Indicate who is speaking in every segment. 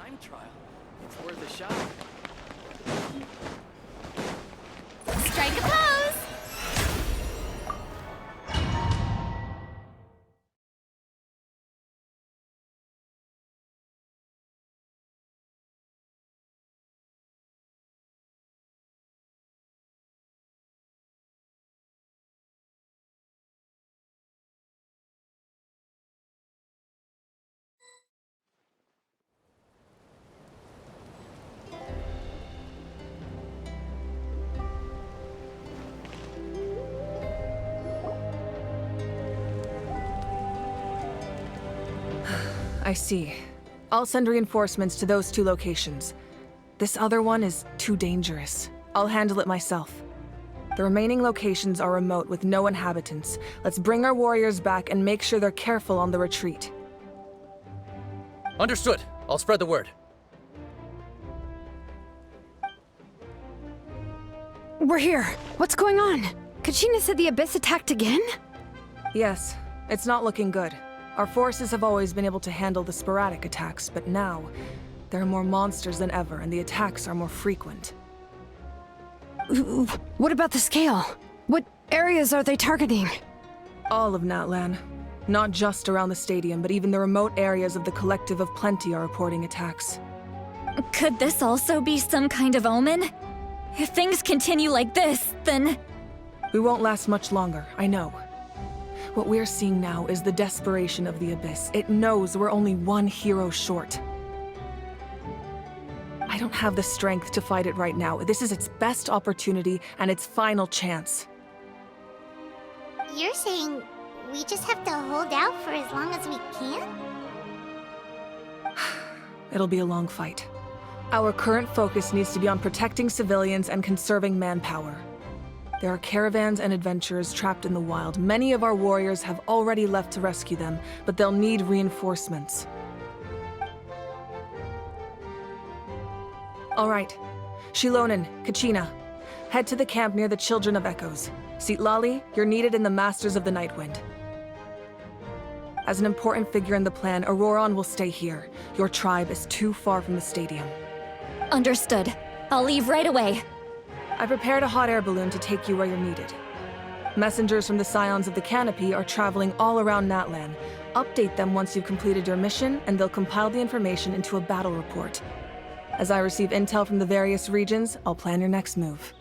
Speaker 1: time trial. It's worth a shot.
Speaker 2: Strike a pose!
Speaker 3: I see. I'll send reinforcements to those 2 locations. This other one is too dangerous. I'll handle it myself. The remaining locations are remote with no inhabitants. Let's bring our warriors back and make sure they're careful on the retreat.
Speaker 4: Understood. I'll spread the word.
Speaker 2: We're here. What's going on? Kachina said the Abyss attacked again?
Speaker 3: Yes, it's not looking good. Our forces have always been able to handle the sporadic attacks, but now, there are more monsters than ever, and the attacks are more frequent.
Speaker 2: What about the scale? What areas are they targeting?
Speaker 3: All of Natlan. Not just around the stadium, but even the remote areas of the Collective of Plenty are reporting attacks.
Speaker 5: Could this also be some kind of omen? If things continue like this, then...
Speaker 3: We won't last much longer, I know. What we're seeing now is the desperation of the Abyss. It knows we're only one hero short. I don't have the strength to fight it right now. This is its best opportunity and its final chance.
Speaker 6: You're saying we just have to hold out for as long as we can?
Speaker 3: It'll be a long fight. Our current focus needs to be on protecting civilians and conserving manpower. There are caravans and adventurers trapped in the wild. Many of our warriors have already left to rescue them, but they'll need reinforcements. All right. Shilonen, Kachina, head to the camp near the Children of Echoes. Lali, you're needed in the Masters of the Nightwind. As an important figure in the plan, Auroron will stay here. Your tribe is too far from the stadium.
Speaker 5: Understood. I'll leave right away.
Speaker 3: I prepared a hot air balloon to take you where you're needed. Messengers from the Scions of the Canopy are traveling all around Natlan. Update them once you've completed your mission, and they'll compile the information into a battle report. As I receive intel from the various regions, I'll plan your next move.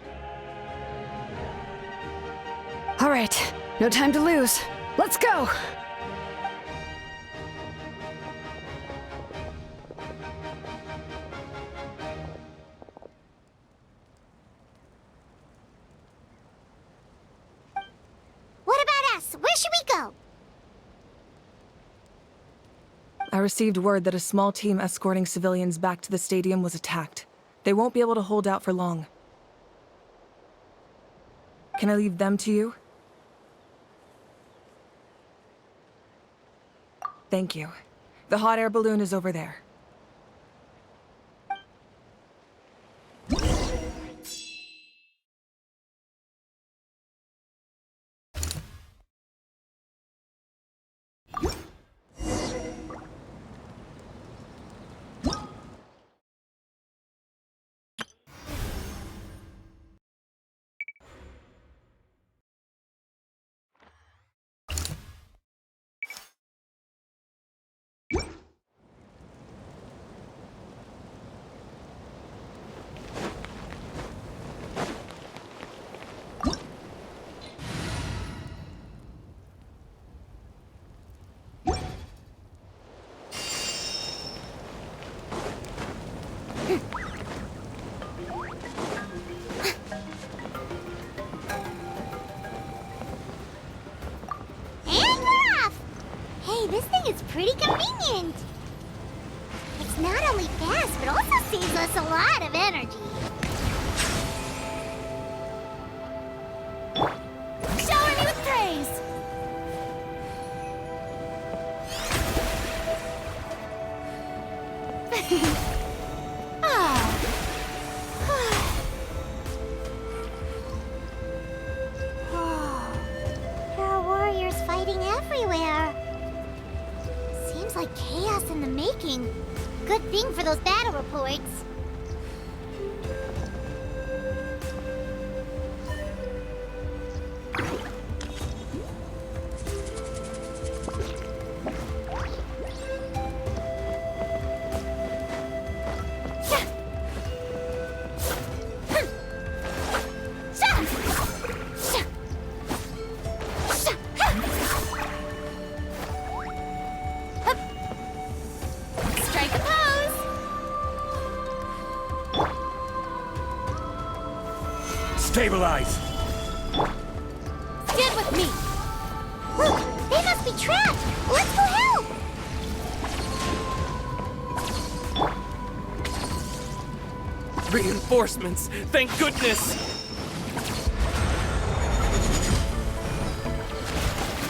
Speaker 2: All right, no time to lose. Let's go!
Speaker 6: What about us? Where should we go?
Speaker 3: I received word that a small team escorting civilians back to the stadium was attacked. They won't be able to hold out for long. Can I leave them to you? Thank you. The hot air balloon is over there.
Speaker 6: This thing is pretty convenient. It's not only fast, but also saves us a lot of energy.
Speaker 5: Shower me with praise!
Speaker 6: There are warriors fighting everywhere. Seems like chaos in the making. good thing for those battle reports. Strike a pose!
Speaker 4: Stabilize!
Speaker 6: Stand with me! Look, they must be trapped! Let's go help!
Speaker 1: Reinforcements! Thank goodness!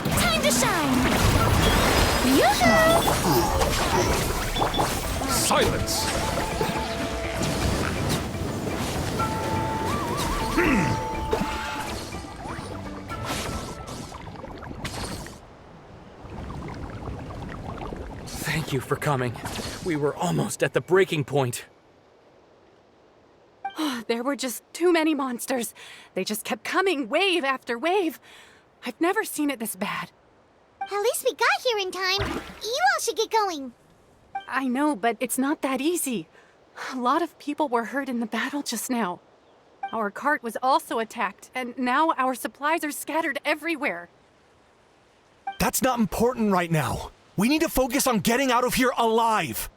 Speaker 5: Time to shine!
Speaker 4: Silence!
Speaker 1: Thank you for coming. We were almost at the breaking point.
Speaker 7: There were just too many monsters. They just kept coming, wave after wave. I've never seen it this bad.
Speaker 6: At least we got here in time. You all should get going.
Speaker 7: I know, but it's not that easy. A lot of people were hurt in the battle just now. Our cart was also attacked, and now our supplies are scattered everywhere.
Speaker 4: That's not important right now. We need to focus on getting out of here alive.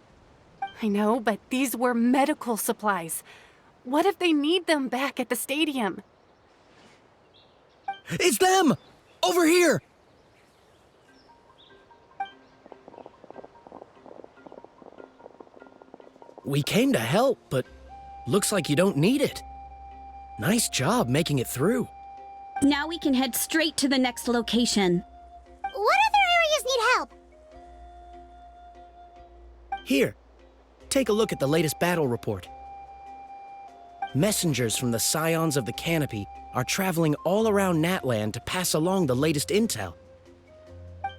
Speaker 7: I know, but these were medical supplies. What if they need them back at the stadium?
Speaker 8: It's them! Over here! We came to help, but looks like you don't need it. Nice job making it through.
Speaker 9: Now we can head straight to the next location.
Speaker 6: What other areas need help?
Speaker 8: Here, take a look at the latest battle report. Messengers from the Scions of the Canopy are traveling all around Natlan to pass along the latest intel.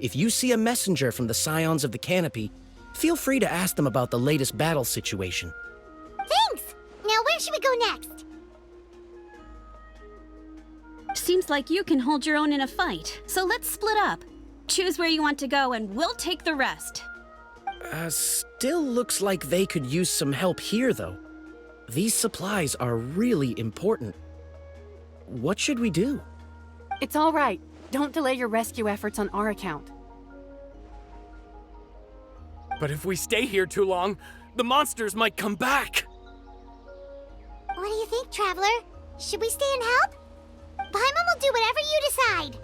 Speaker 8: If you see a messenger from the Scions of the Canopy, feel free to ask them about the latest battle situation.
Speaker 6: Thanks! Now where should we go next?
Speaker 9: Seems like you can hold your own in a fight, so let's split up. Choose where you want to go and we'll take the rest.
Speaker 8: Still looks like they could use some help here, though. These supplies are really important. What should we do?
Speaker 7: It's all right. Don't delay your rescue efforts on our account.
Speaker 1: But if we stay here too long, the monsters might come back!
Speaker 6: What do you think, Traveler? Should we stay and help? Paimon will do whatever you decide.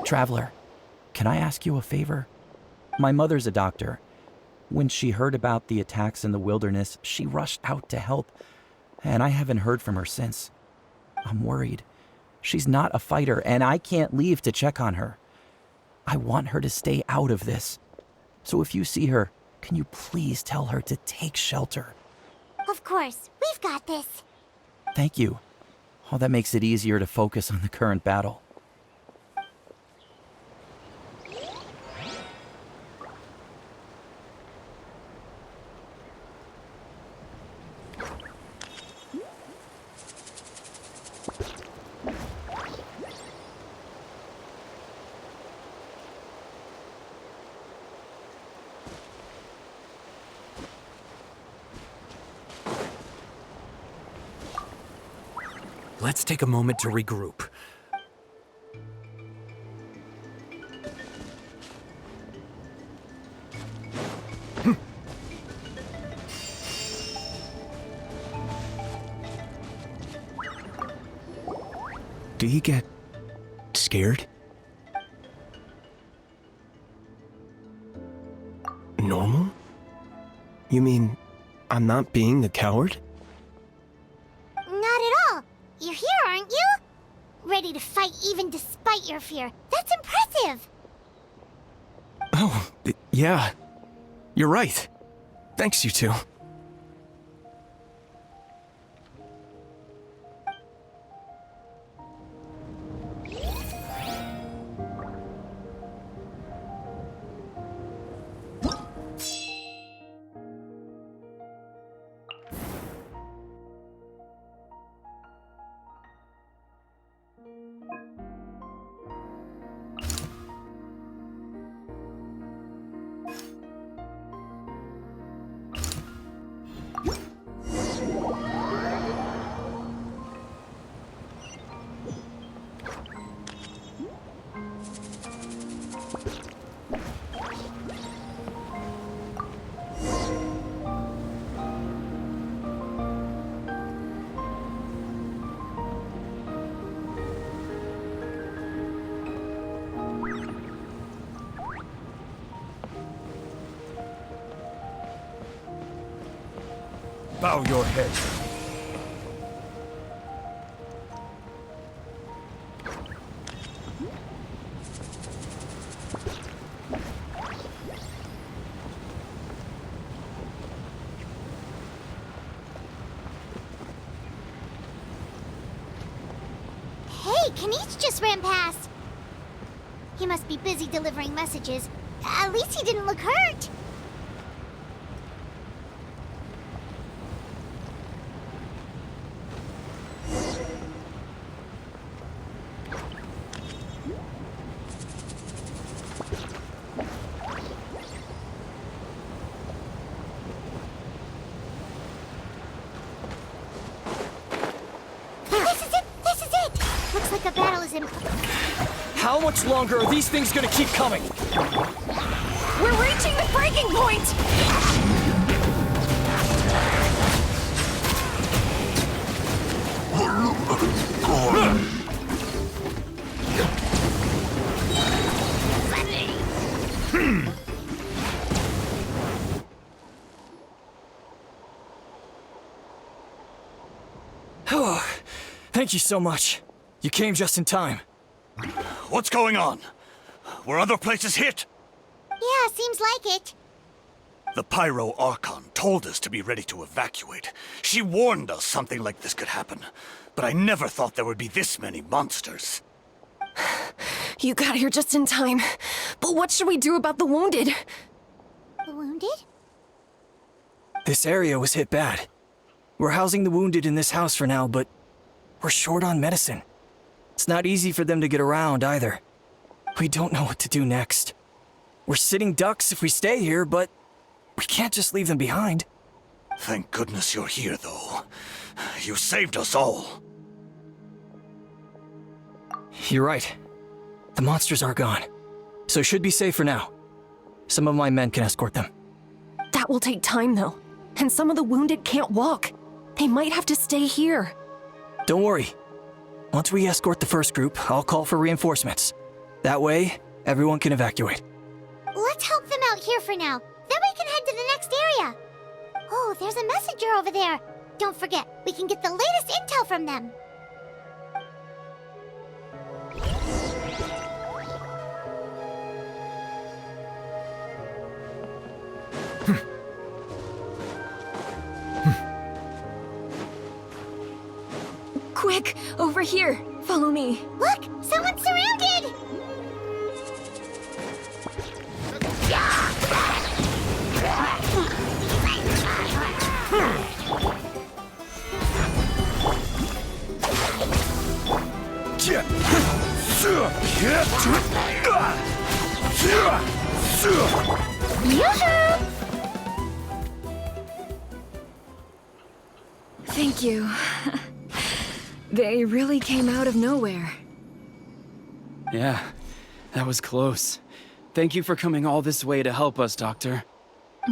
Speaker 10: Traveler, can I ask you a favor? My mother's a doctor. When she heard about the attacks in the wilderness, she rushed out to help, and I haven't heard from her since. I'm worried. She's not a fighter, and I can't leave to check on her. I want her to stay out of this. So if you see her, can you please tell her to take shelter?
Speaker 6: Of course, we've got this.
Speaker 10: Thank you. Oh, that makes it easier to focus on the current battle.
Speaker 1: Let's take a moment to regroup.
Speaker 4: Did he get scared? Normal? You mean I'm not being the coward?
Speaker 6: Not at all. You're here, aren't you? Ready to fight even despite your fear. That's impressive!
Speaker 4: Oh, yeah. You're right. Thanks, you two. Bow your head.
Speaker 6: Hey, Kanish just ran past. He must be busy delivering messages. At least he didn't look hurt. This is it! Looks like a battle is in...
Speaker 4: How much longer are these things gonna keep coming?
Speaker 2: We're reaching the breaking point!
Speaker 4: Thank you so much. You came just in time.
Speaker 11: What's going on? Were other places hit?
Speaker 6: Yeah, seems like it.
Speaker 11: The Pyro Archon told us to be ready to evacuate. She warned us something like this could happen. But I never thought there would be this many monsters.
Speaker 2: You got here just in time. But what should we do about the wounded?
Speaker 6: The wounded?
Speaker 4: This area was hit bad. We're housing the wounded in this house for now, but we're short on medicine. It's not easy for them to get around either. We don't know what to do next. We're sitting ducks if we stay here, but we can't just leave them behind.
Speaker 11: Thank goodness you're here, though. You saved us all.
Speaker 4: You're right. The monsters are gone, so should be safe for now. Some of my men can escort them.
Speaker 2: That will take time, though. And some of the wounded can't walk. They might have to stay here.
Speaker 4: Don't worry. Once we escort the first group, I'll call for reinforcements. That way, everyone can evacuate.
Speaker 6: Let's help them out here for now. Then we can head to the next area. Oh, there's a messenger over there. Don't forget, we can get the latest intel from them.
Speaker 2: Quick, over here. Follow me.
Speaker 6: Look, someone's surrounded!
Speaker 2: Thank you. They really came out of nowhere.
Speaker 1: Yeah, that was close. Thank you for coming all this way to help us, Doctor.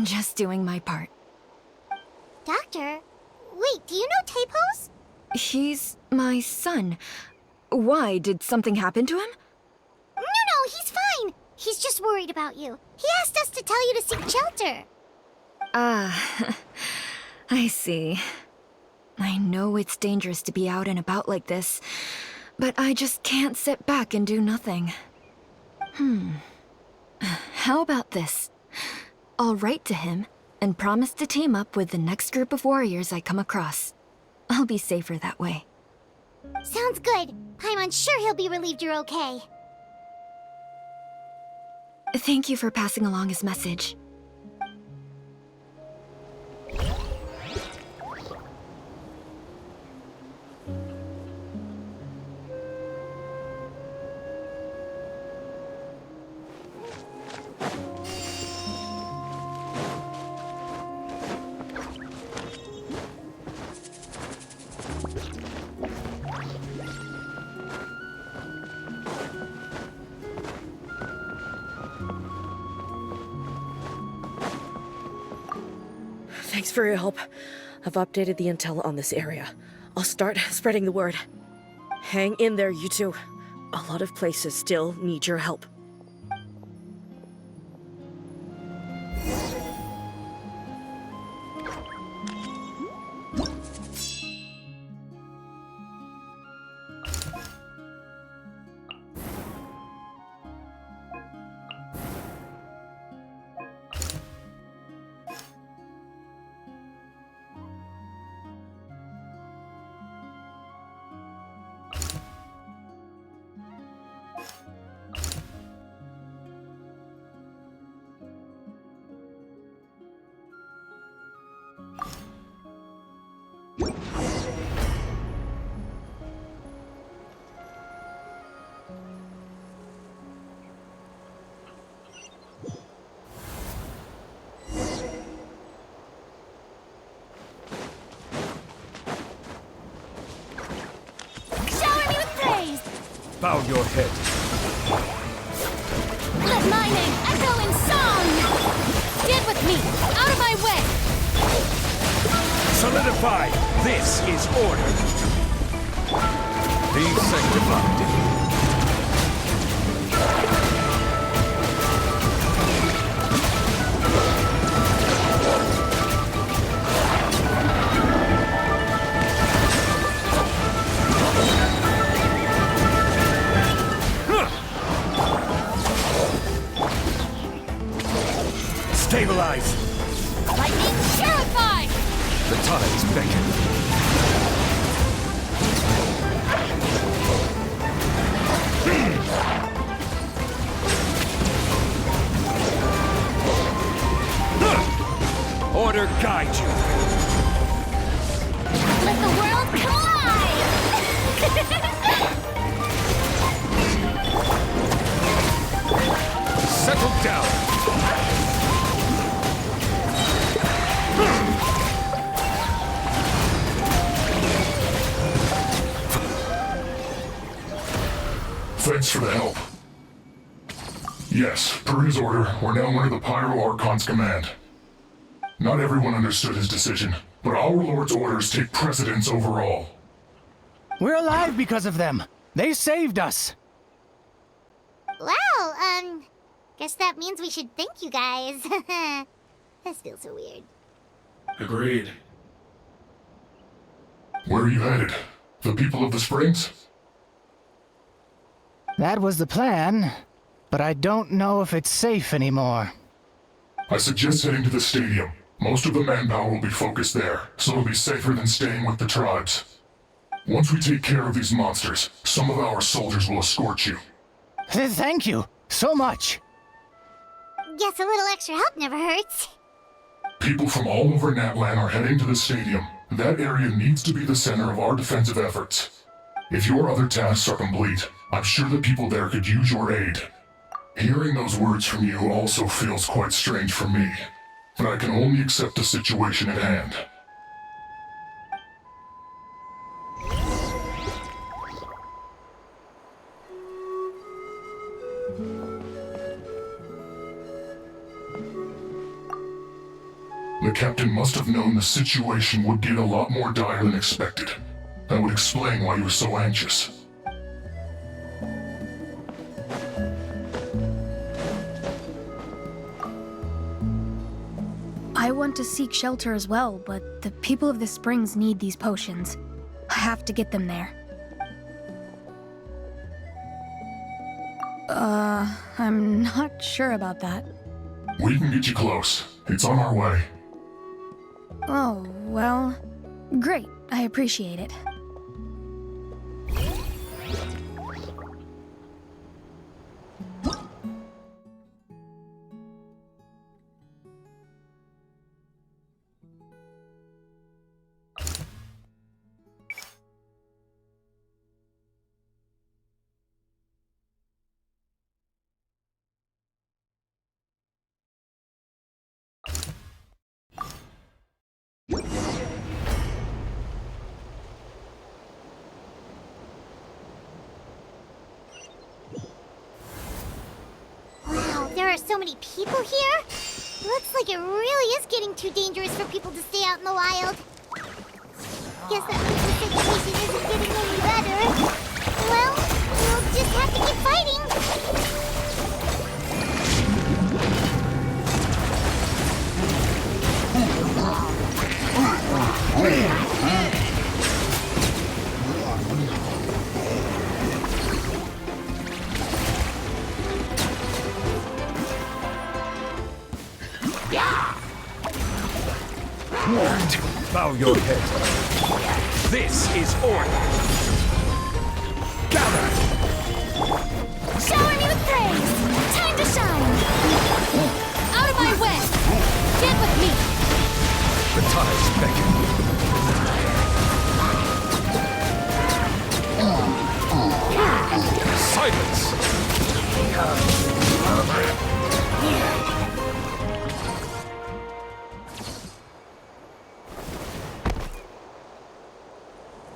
Speaker 2: Just doing my part.
Speaker 6: Doctor? Wait, do you know Tapos?
Speaker 2: He's my son. Why? Did something happen to him?
Speaker 6: No, he's fine. He's just worried about you. He asked us to tell you to seek shelter.
Speaker 2: Ah, I see. I know it's dangerous to be out and about like this, But I just can't sit back and do nothing. How about this? I'll write to him and promise to team up with the next group of warriors I come across. I'll be safer that way.
Speaker 6: Sounds good. Paimon's sure he'll be relieved you're okay.
Speaker 2: Thank you for passing along his message.
Speaker 12: Thanks for your help. I've updated the intel on this area. I'll start spreading the word. Hang in there, you two. A lot of places still need your help.
Speaker 11: Bow your head.
Speaker 6: Let my name echo in song! Stand with me! Out of my way!
Speaker 11: Solidify! This is order! Be sanctified.
Speaker 6: Stabilize! Lightning purified!
Speaker 11: The tides beckon. Order guide you.
Speaker 6: Let the world collide!
Speaker 11: Settle down.
Speaker 13: Thanks for the help. Yes, per his order, we're now under the Pyro Archon's command. Not everyone understood his decision, but our Lord's orders take precedence over all.
Speaker 14: We're alive because of them. They saved us.
Speaker 6: Well, guess that means we should thank you guys. This feels so weird.
Speaker 13: Agreed. Where are you headed? The people of the Springs?
Speaker 14: That was the plan, but I don't know if it's safe anymore.
Speaker 13: I suggest heading to the stadium. Most of the manpower will be focused there, so it'll be safer than staying with the tribes. Once we take care of these monsters, some of our soldiers will escort you.
Speaker 14: Thank you so much.
Speaker 6: Guess a little extra help never hurts.
Speaker 13: People from all over Natlan are heading to the stadium. That area needs to be the center of our defensive efforts. If your other tasks are complete, I'm sure the people there could use your aid. Hearing those words from you also feels quite strange for me, but I can only accept the situation at hand. The captain must have known the situation would get a lot more dire than expected. That would explain why he was so anxious.
Speaker 15: I want to seek shelter as well, but the people of the Springs need these potions. I have to get them there. I'm not sure about that.
Speaker 13: We can get you close. It's on our way.
Speaker 15: Oh, well, great. I appreciate it.
Speaker 6: Wow, there are so many people here. Looks like it really is getting too dangerous for people to stay out in the wild. Guess that means the situation isn't getting any better. Well, we'll just have to keep fighting.
Speaker 16: Bow your head. This is order. Gather!
Speaker 5: Shower me with praise! Time to shine! Out of my way! Get with me!
Speaker 16: The tides beckon. Silence!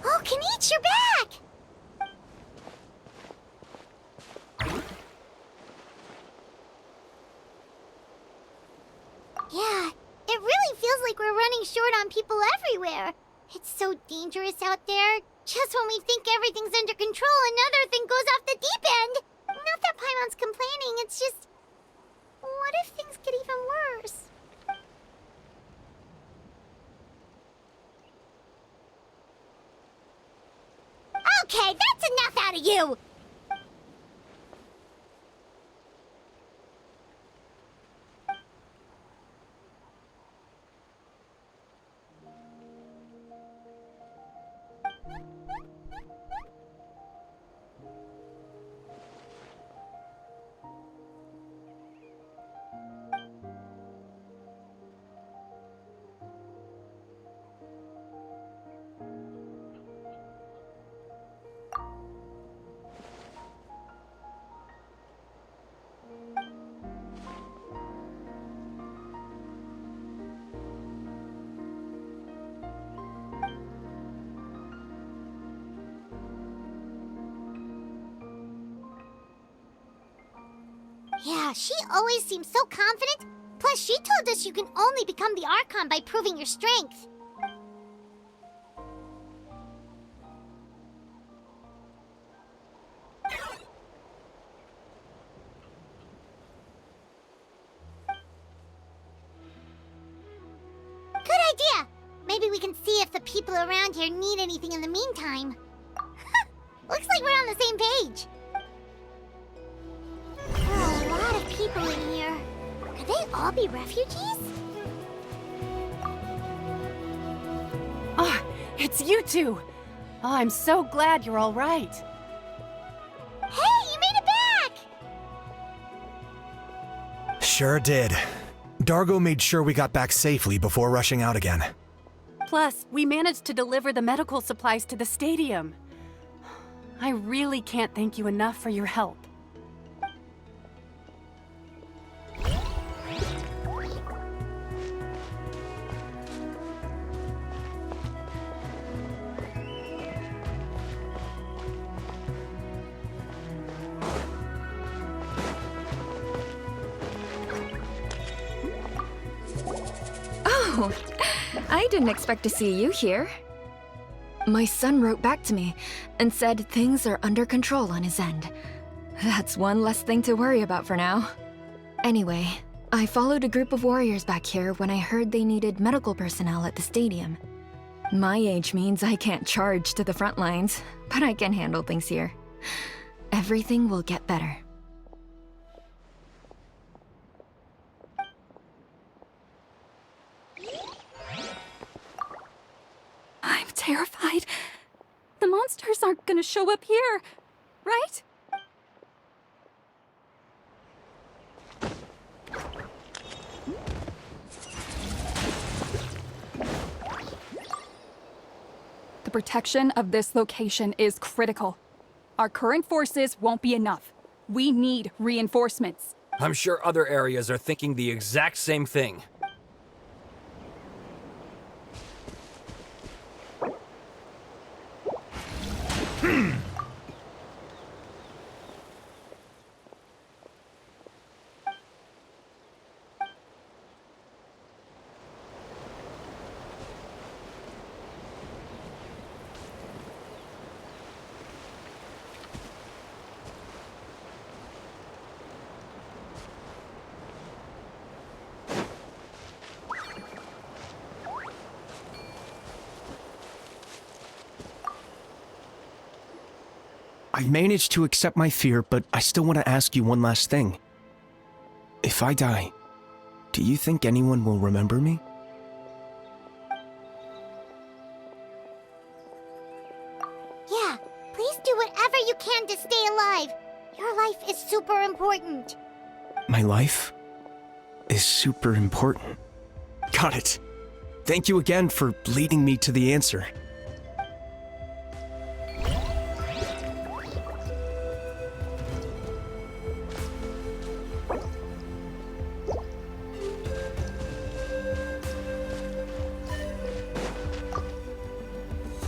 Speaker 6: Oh, Kenichi, you're back! Yeah, it really feels like we're running short on people everywhere. It's so dangerous out there. Just when we think everything's under control, another thing goes off the deep end. Not that Paimon's complaining, it's just... What if things get even worse? Okay, that's enough out of you! Yeah, she always seems so confident. Plus, she told us you can only become the Archon by proving your strength. Good idea! Maybe we can see if the people around here need anything in the meantime. Looks like we're on the same page. There are a lot of people in here. Could they all be refugees?
Speaker 7: Oh, it's you two! Oh, I'm so glad you're all right.
Speaker 6: Hey, you made it back!
Speaker 17: Sure did. Dargo made sure we got back safely before rushing out again.
Speaker 7: Plus, we managed to deliver the medical supplies to the stadium. I really can't thank you enough for your help.
Speaker 2: Oh, I didn't expect to see you here. My son wrote back to me and said things are under control on his end. That's one less thing to worry about for now. Anyway, I followed a group of warriors back here when I heard they needed medical personnel at the stadium. My age means I can't charge to the front lines, but I can handle things here. Everything will get better.
Speaker 7: monsters aren't gonna show up here, right? The protection of this location is critical. Our current forces won't be enough. We need reinforcements.
Speaker 16: I'm sure other areas are thinking the exact same thing.
Speaker 18: I've managed to accept my fear, but I still want to ask you one last thing. If I die, do you think anyone will remember me?
Speaker 6: Yeah, please do whatever you can to stay alive. Your life is super important.
Speaker 18: My life is super important. Got it. Thank you again for leading me to the answer.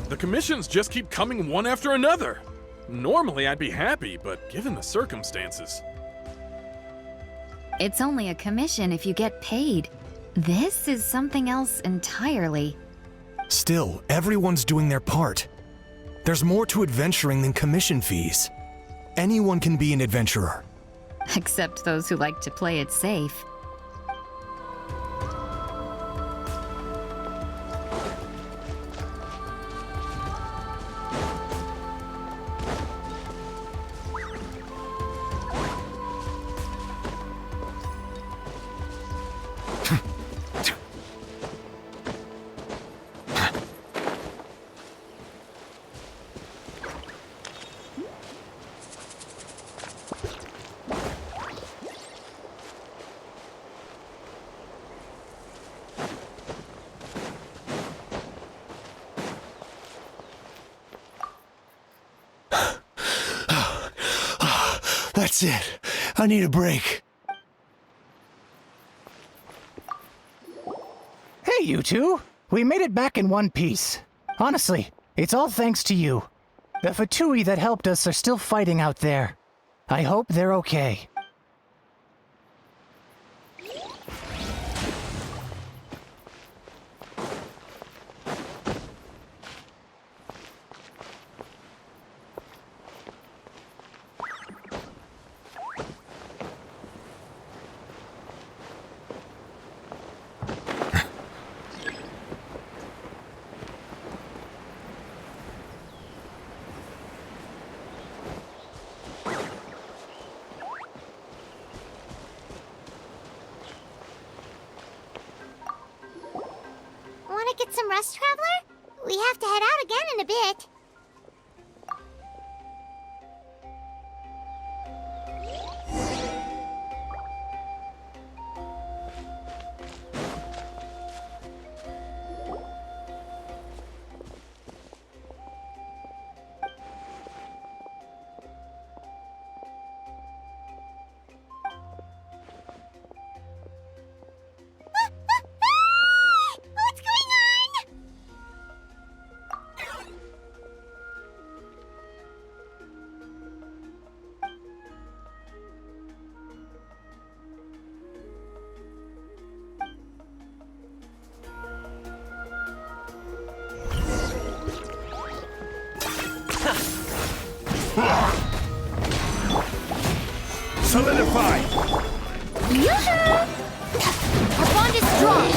Speaker 19: The commissions just keep coming one after another. Normally I'd be happy, but given the circumstances...
Speaker 20: It's only a commission if you get paid. This is something else entirely.
Speaker 17: Still, everyone's doing their part. There's more to adventuring than commission fees. Anyone can be an adventurer.
Speaker 20: Except those who like to play it safe.
Speaker 18: That's it. I need a break.
Speaker 14: Hey, you two! We made it back in one piece. Honestly, it's all thanks to you. The Fatui that helped us are still fighting out there. I hope they're okay.
Speaker 6: Want to get some rest, Traveler? We have to head out again in a bit. What's going on?
Speaker 16: Solidify!
Speaker 5: Yoo-hoo! Our bond is strong.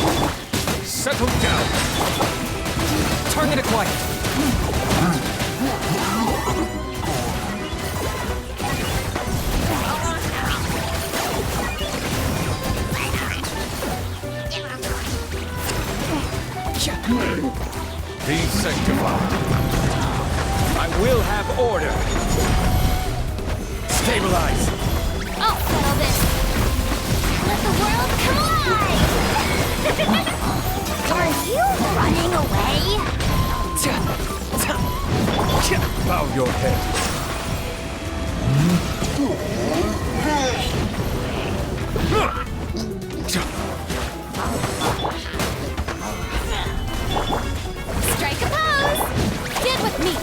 Speaker 16: Settle down!
Speaker 4: Target acquired.
Speaker 16: Be sanctified. I We'll have order. Stabilize.
Speaker 5: I'll settle this. Let the world collide! Are you running away?
Speaker 16: Bow your head.
Speaker 5: Strike a pose! Get with me!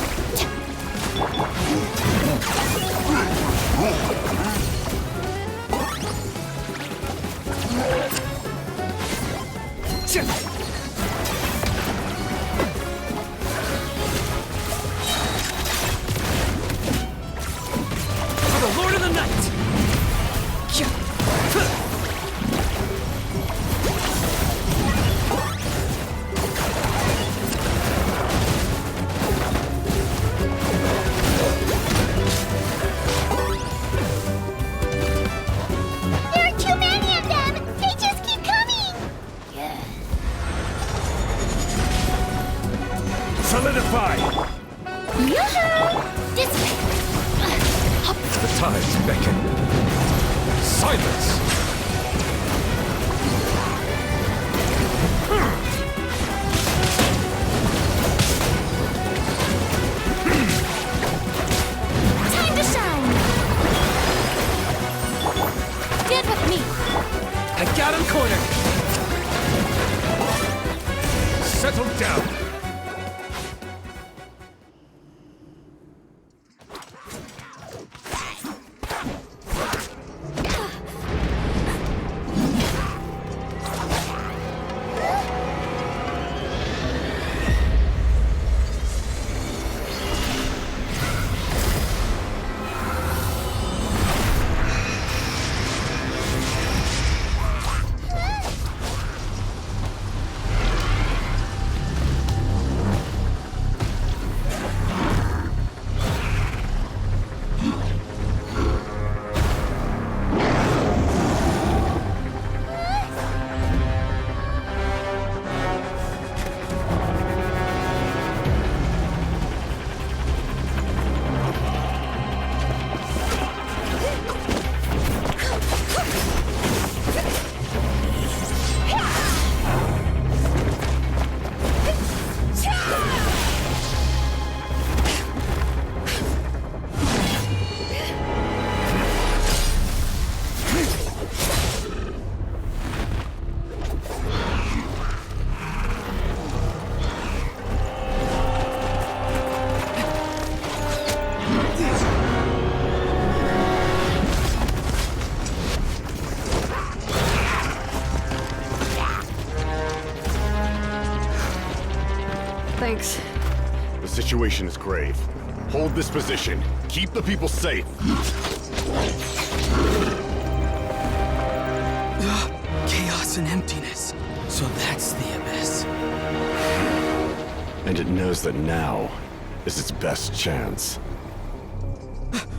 Speaker 16: For the Lord of the Night!
Speaker 6: There are too many of them! They just keep coming!
Speaker 16: Solidify!
Speaker 5: This way!
Speaker 16: The tides beckon. Silence!
Speaker 5: Time to shine! Get with me!
Speaker 16: I got him cornered! Settle down!
Speaker 2: Thanks.
Speaker 21: The situation is grave. Hold this position. Keep the people safe.
Speaker 1: Chaos and emptiness. So that's the abyss.
Speaker 21: And it knows that now is its best chance.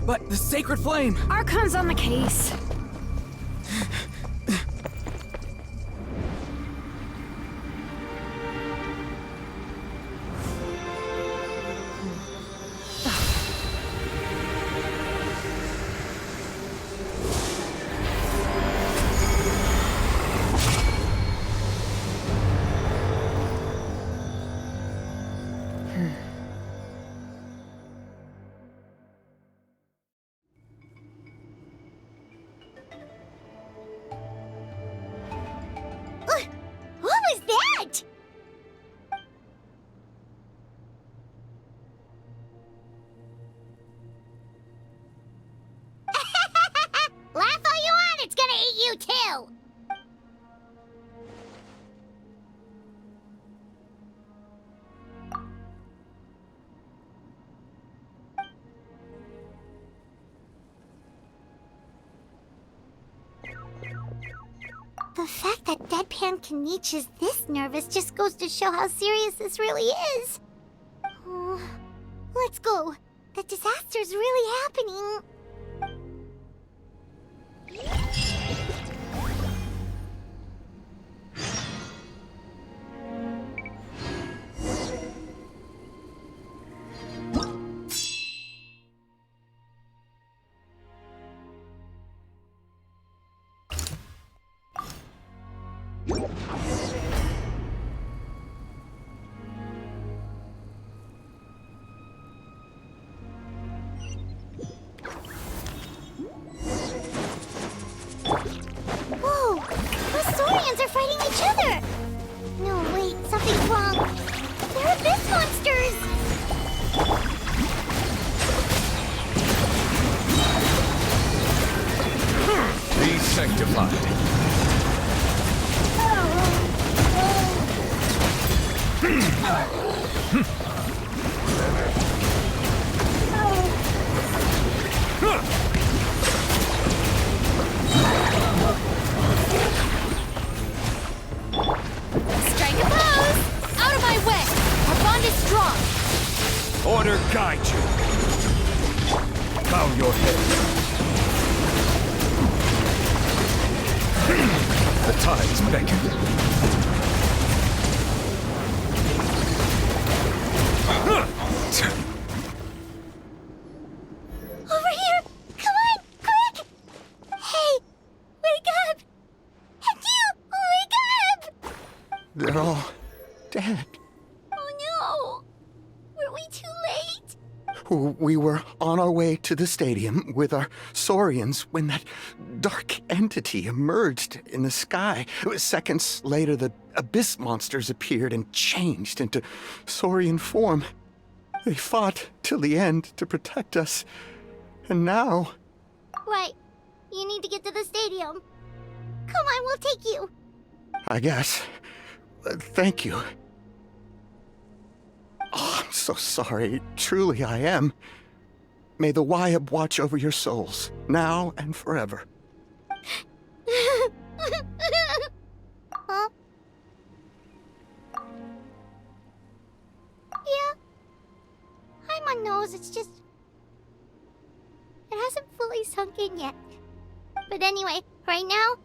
Speaker 1: But the sacred flame!
Speaker 2: Archon's on the case.
Speaker 6: What was that? Laugh all you want, it's gonna eat you too! The fact that Deadpan Kaniche is this nervous just goes to show how serious this really is. Let's go. The disaster's really happening.
Speaker 16: Identified.
Speaker 5: Strike a pose! Out of my way! Our bond is strong!
Speaker 16: Order guide you. Bow your head. The tides beckon.
Speaker 6: Over here! Come on, quick! Hey, wake up! And you, wake up!
Speaker 3: They're all dead.
Speaker 6: Oh no! Were we too late?
Speaker 3: We were on our way to the stadium with our Saurians when that dark entity emerged in the sky. Seconds later, the abyss monsters appeared and changed into Saurian form. They fought till the end to protect us. And now...
Speaker 6: Right. You need to get to the stadium. Come on, we'll take you.
Speaker 3: I guess. Thank you. Oh, I'm so sorry. Truly, I am. May the Wyab watch over your souls, now and forever.
Speaker 6: Huh? Yeah. Hi, my nose. It's just... It hasn't fully sunk in yet. But anyway, right now,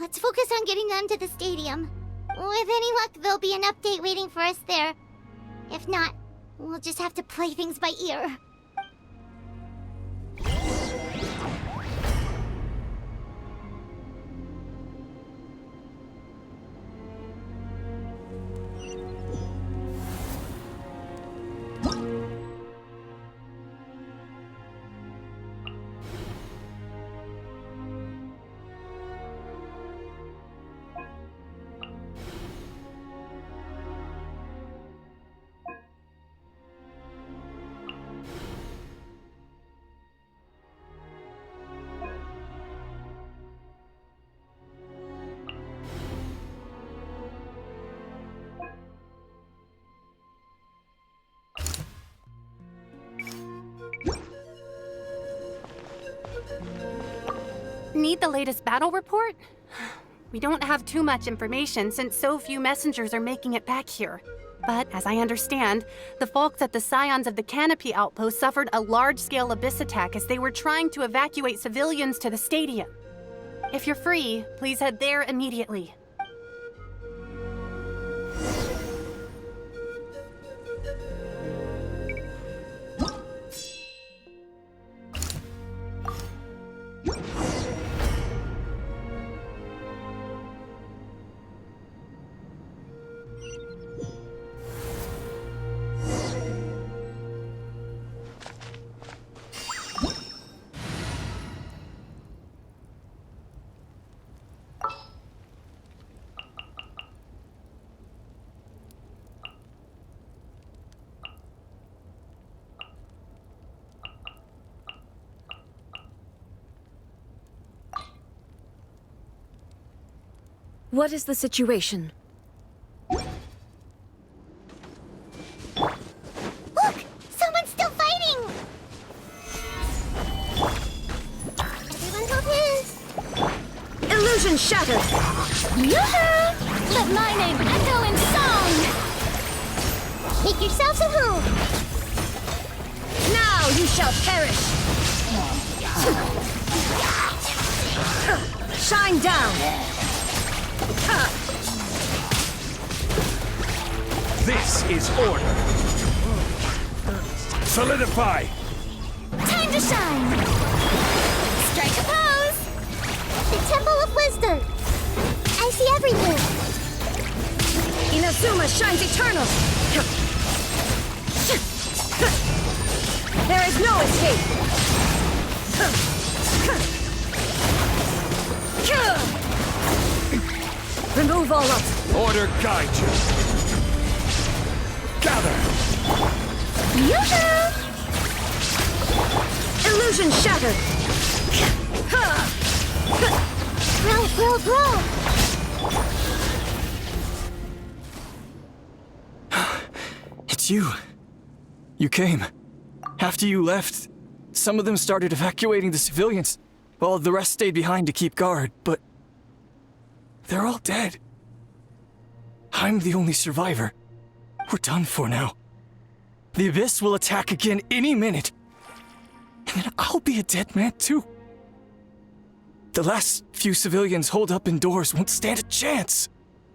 Speaker 6: let's focus on getting them to the stadium. With any luck, there'll be an update waiting for us there. If not, we'll just have to play things by ear.
Speaker 7: Need the latest battle report? We don't have too much information since so few messengers are making it back here. But as I understand, the folks at the Scions of the Canopy outpost suffered a large-scale abyss attack as they were trying to evacuate civilians to the stadium. If you're free, please head there immediately.
Speaker 2: What is the situation?
Speaker 6: Look! Someone's still fighting! Everyone hold his!
Speaker 2: Illusion shattered!
Speaker 5: Yoo-hoo! Let my name echo in song!
Speaker 6: Make yourselves at home!
Speaker 2: Now you shall perish! Shine down!
Speaker 16: This is order. Solidify.
Speaker 5: Time to shine! Strike a pose!
Speaker 6: The Temple of Wisdom! I see everything!
Speaker 2: Inazuma shines eternal! There is no escape! Remove all up!
Speaker 16: Order guide you. Gather.
Speaker 2: Yoo-hoo! Illusion shattered!
Speaker 6: Bro!
Speaker 4: It's you. You came. After you left, some of them started evacuating the civilians, while the rest stayed behind to keep guard, but they're all dead. I'm the only survivor. We're done for now. The Abyss will attack again any minute. And then I'll be a dead man too. The last few civilians holed up indoors won't stand a chance.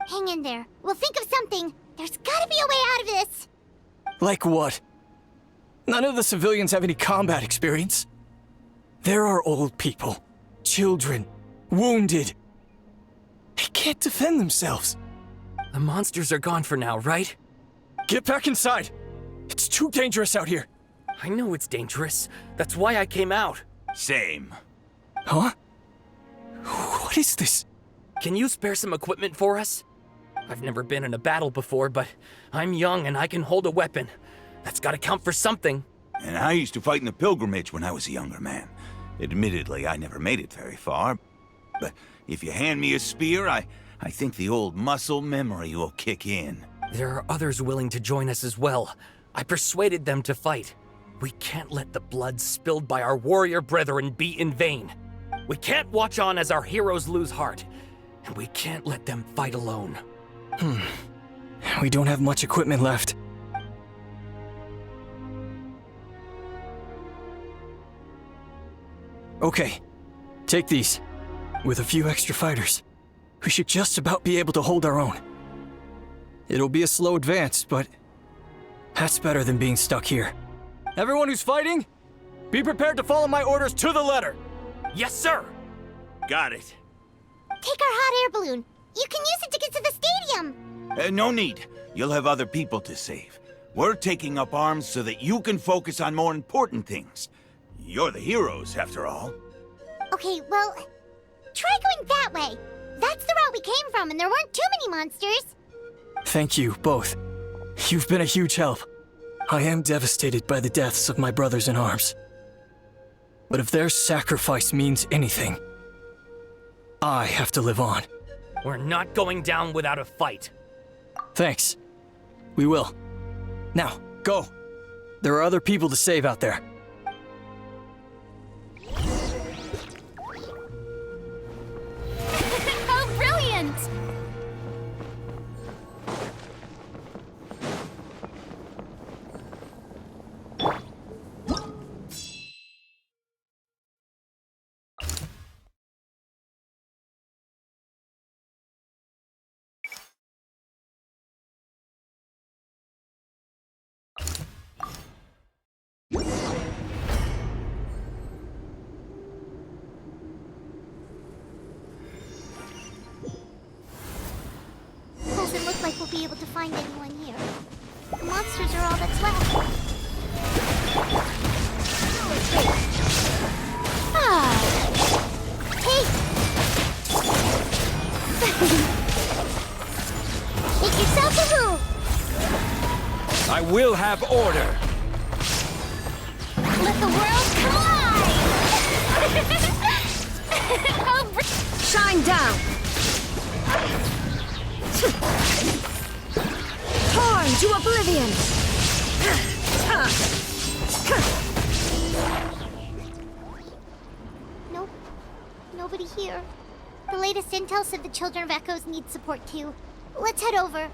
Speaker 6: Hang in there. We'll think of something. There's gotta be a way out of this.
Speaker 4: Like what? None of the civilians have any combat experience. There are old people, children, wounded. They can't defend themselves.
Speaker 8: The monsters are gone for now, right?
Speaker 4: Get back inside. It's too dangerous out here.
Speaker 8: I know it's dangerous. That's why I came out.
Speaker 9: Same.
Speaker 4: Huh? What is this?
Speaker 8: Can you spare some equipment for us? I've never been in a battle before, but I'm young and I can hold a weapon. That's gotta count for something.
Speaker 9: And I used to fight in the pilgrimage when I was a younger man. Admittedly, I never made it very far. But if you hand me a spear, I think the old muscle memory will kick in.
Speaker 8: There are others willing to join us as well. I persuaded them to fight. We can't let the blood spilled by our warrior brethren be in vain. We can't watch on as our heroes lose heart. And we can't let them fight alone.
Speaker 4: We don't have much equipment left. Okay, take these. With a few extra fighters, we should just about be able to hold our own. It'll be a slow advance, but that's better than being stuck here. Everyone who's fighting, be prepared to follow my orders to the letter.
Speaker 8: Yes, sir!
Speaker 9: Got it.
Speaker 6: Take our hot air balloon. You can use it to get to the stadium.
Speaker 9: No need. You'll have other people to save. We're taking up arms so that you can focus on more important things. You're the heroes, after all.
Speaker 6: Okay, well, try going that way. That's the route we came from, and there weren't too many monsters.
Speaker 4: Thank you, both. You've been a huge help. I am devastated by the deaths of my brothers in arms. But if their sacrifice means anything, I have to live on.
Speaker 8: We're not going down without a fight.
Speaker 4: Thanks. We will. Now, go. There are other people to save out there.
Speaker 5: How brilliant!
Speaker 6: Doesn't look like we'll be able to find anyone here. The monsters are all that's left. Hey! Make yourself a move!
Speaker 16: I will have order.
Speaker 6: Let the world collide!
Speaker 2: Shine down! Torn to oblivion!
Speaker 6: Nope. Nobody here. The latest intel said the Children of Echoes need support too. Let's head over.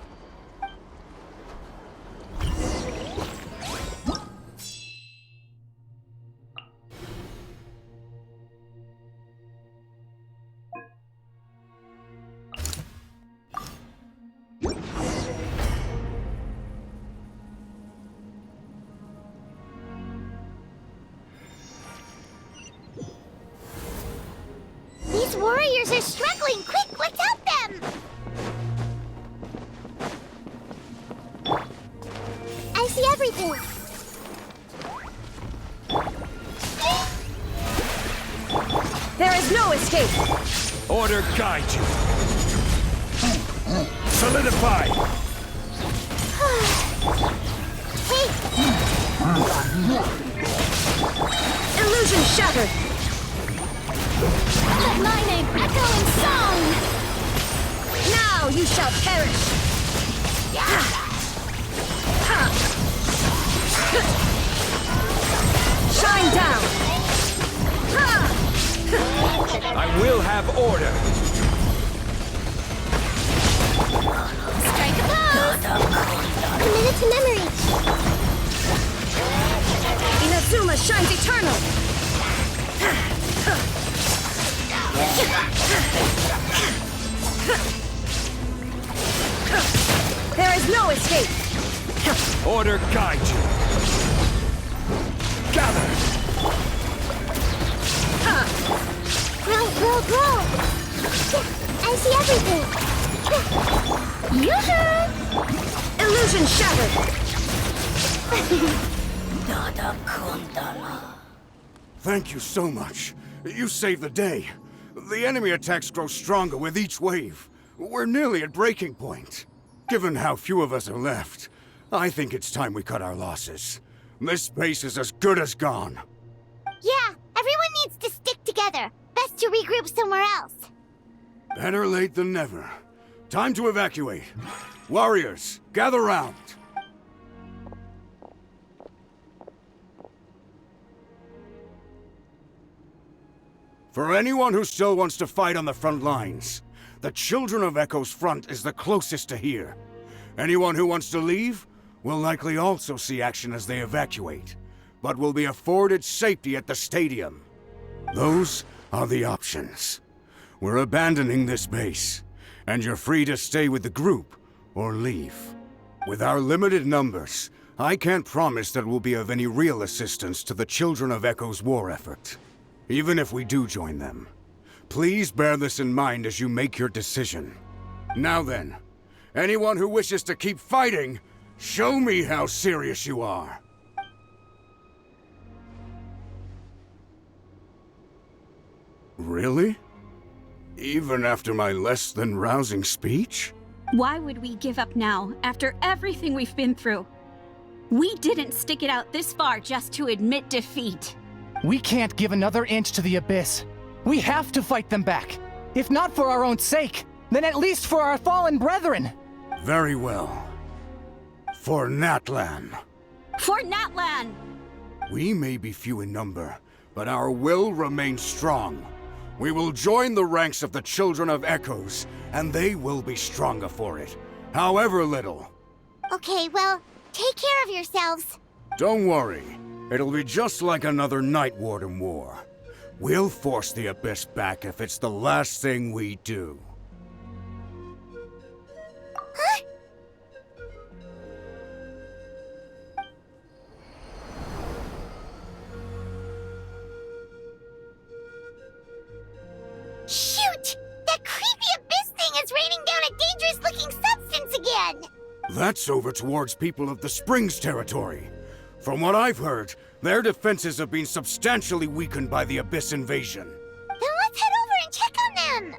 Speaker 6: These warriors are struggling! Quick, let's help them! I see everything!
Speaker 2: There is no escape!
Speaker 16: Order guide you. Solidify.
Speaker 6: Hey!
Speaker 2: Illusion shattered!
Speaker 5: Let my name echo in song!
Speaker 2: Now you shall perish! Shine down!
Speaker 16: I will have order.
Speaker 6: Strike a pose! Commit it to memory!
Speaker 2: Inazuma shines eternal! There is no escape!
Speaker 16: Order guide you. Gather!
Speaker 6: Grow! I see everything! Yoo-hoo!
Speaker 2: Illusion shattered!
Speaker 11: Thank you so much. You saved the day. The enemy attacks grow stronger with each wave. We're nearly at breaking point. Given how few of us are left, I think it's time we cut our losses. This base is as good as gone.
Speaker 6: Yeah, everyone needs to stick together. Best to regroup somewhere else.
Speaker 11: Better late than never. Time to evacuate. Warriors, gather round. For anyone who still wants to fight on the front lines, the Children of Echo's front is the closest to here. Anyone who wants to leave will likely also see action as they evacuate, but will be afforded safety at the stadium. Those are the options. We're abandoning this base, and you're free to stay with the group or leave. With our limited numbers, I can't promise that we'll be of any real assistance to the Children of Echo's war effort. Even if we do join them, please bear this in mind as you make your decision. Now then, anyone who wishes to keep fighting, show me how serious you are. Really? Even after my less than rousing speech?
Speaker 10: Why would we give up now, after everything we've been through? We didn't stick it out this far just to admit defeat.
Speaker 14: We can't give another inch to the Abyss. We have to fight them back. If not for our own sake, then at least for our fallen brethren.
Speaker 11: Very well. For Natlan.
Speaker 10: For Natlan!
Speaker 11: We may be few in number, but our will remains strong. We will join the ranks of the Children of Echoes, and they will be stronger for it, however little.
Speaker 6: Okay, well, take care of yourselves.
Speaker 11: Don't worry. It'll be just like another Night Warden war. We'll force the Abyss back if it's the last thing we do.
Speaker 6: Huh? Shoot! That creepy Abyss thing is raining down a dangerous-looking substance again!
Speaker 11: That's over towards people of the Springs territory. From what I've heard, their defenses have been substantially weakened by the Abyss invasion.
Speaker 6: Then let's head over and check on them!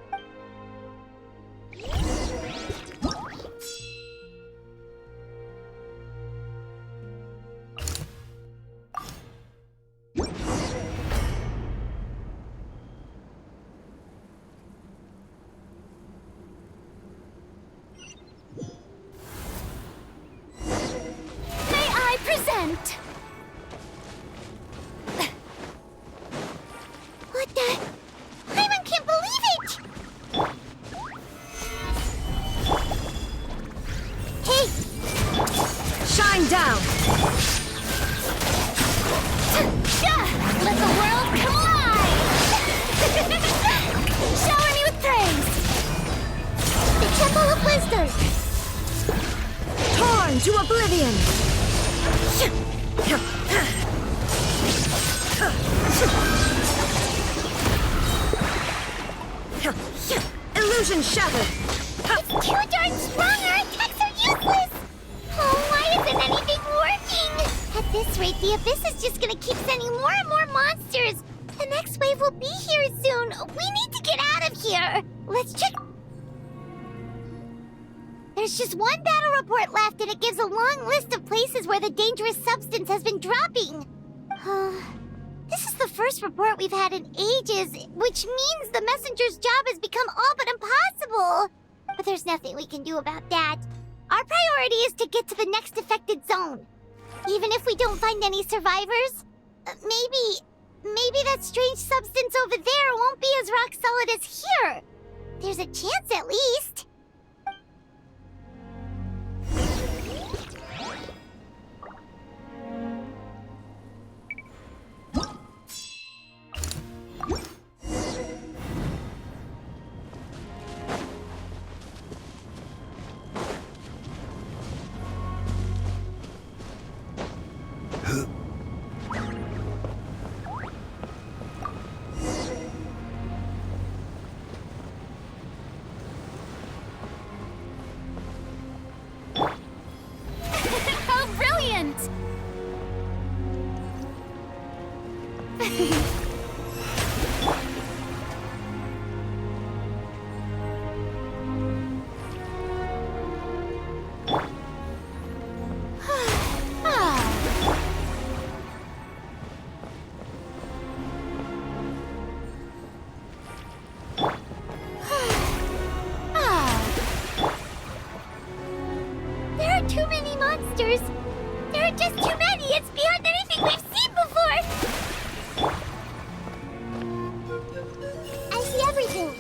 Speaker 5: May I present?
Speaker 6: What the? Paimon can't believe it! Hey!
Speaker 2: Shine down!
Speaker 5: Let the world come alive! Shower me with praise!
Speaker 6: The Temple of Wisdom!
Speaker 2: Torn to oblivion! Illusion shattered!
Speaker 6: It's too darn strong! Our attacks are useless! Oh, why isn't anything working? At this rate, the Abyss is just gonna keep sending more and more monsters! The next wave will be here soon! We need to get out of here! Let's check... There's just one battle report left, and it gives a long list of places where the dangerous substance has been dropping. This is the first report we've had in ages, which means the messenger's job has become all but impossible. But there's nothing we can do about that. Our priority is to get to the next affected zone. Even if we don't find any survivors, maybe that strange substance over there won't be as rock solid as here. There's a chance at least.
Speaker 5: How brilliant!
Speaker 6: There are too many monsters. There are just too many. It's beyond anything we've seen before. I see everything.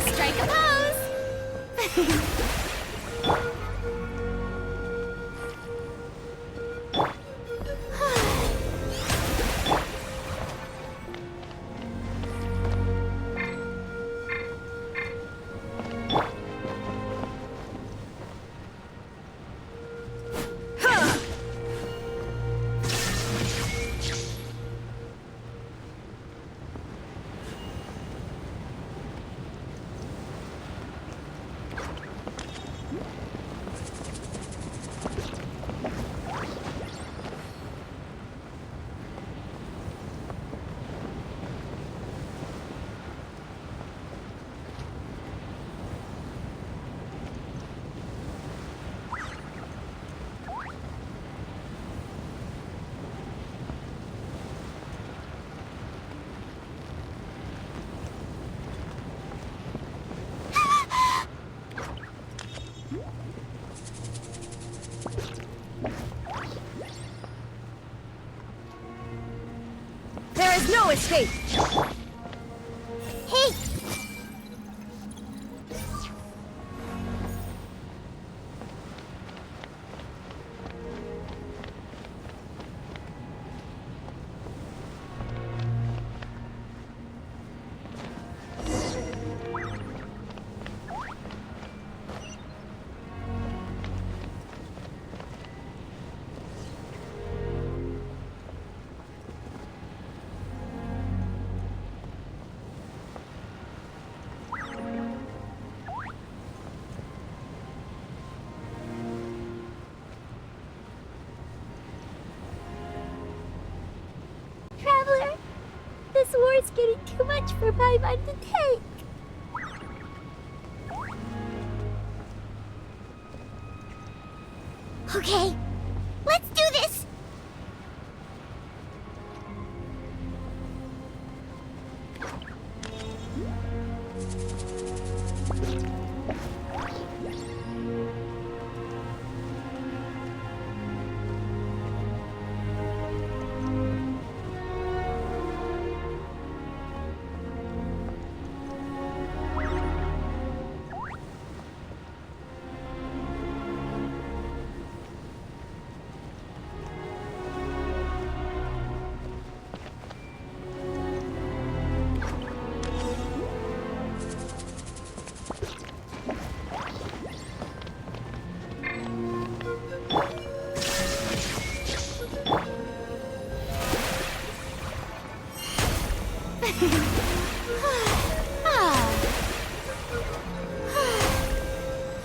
Speaker 5: Strike a pose!
Speaker 2: There is no escape!
Speaker 6: Hey! Traveler, this war is getting too much for my mind to take. Okay, let's do this!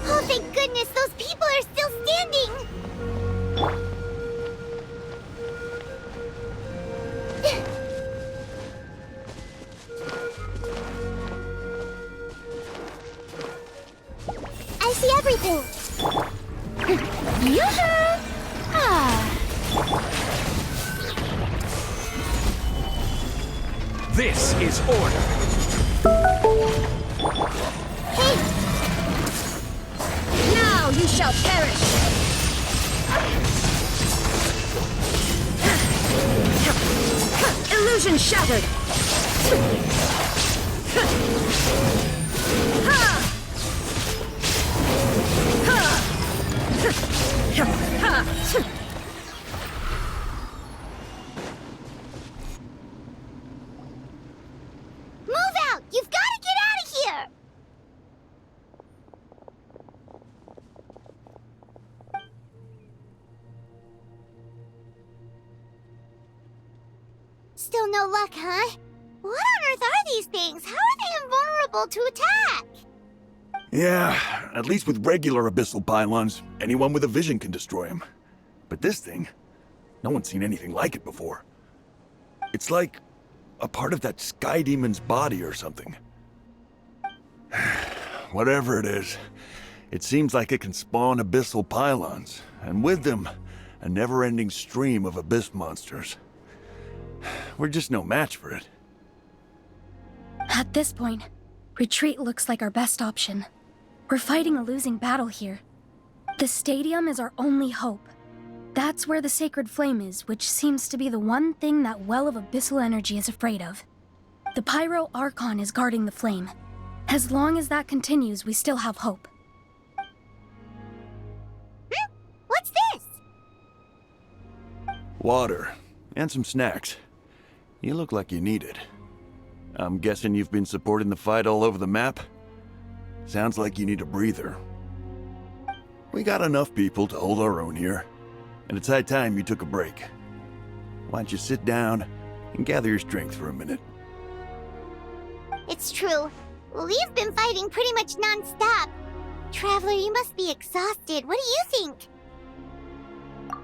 Speaker 6: Oh, thank goodness, those people are still standing! everything! Yoo-hoo! Ah.
Speaker 16: This is order.
Speaker 6: Hey!
Speaker 2: Now you shall perish! Illusion shattered!
Speaker 6: Move out! You've got to get out of here! Still no luck, huh? What on earth are these things? How are they invulnerable to attack?
Speaker 12: Yeah, at least with regular abyssal pylons, anyone with a vision can destroy them. But this thing, no one's seen anything like it before. It's like a part of that sky demon's body or something. Whatever it is, it seems like it can spawn abyssal pylons, and with them, a never-ending stream of abyss monsters. We're just no match for it.
Speaker 15: At this point, retreat looks like our best option. We're fighting a losing battle here. The stadium is our only hope. That's where the sacred flame is, which seems to be the one thing that well of abyssal energy is afraid of. The Pyro Archon is guarding the flame. As long as that continues, we still have hope.
Speaker 6: What's this?
Speaker 12: Water, and some snacks. You look like you need it. I'm guessing you've been supporting the fight all over the map? Sounds like you need a breather. We got enough people to hold our own here, and it's high time you took a break. Why don't you sit down and gather your strength for a minute?
Speaker 6: It's true. We've been fighting pretty much non-stop. Traveler, you must be exhausted. What do you think?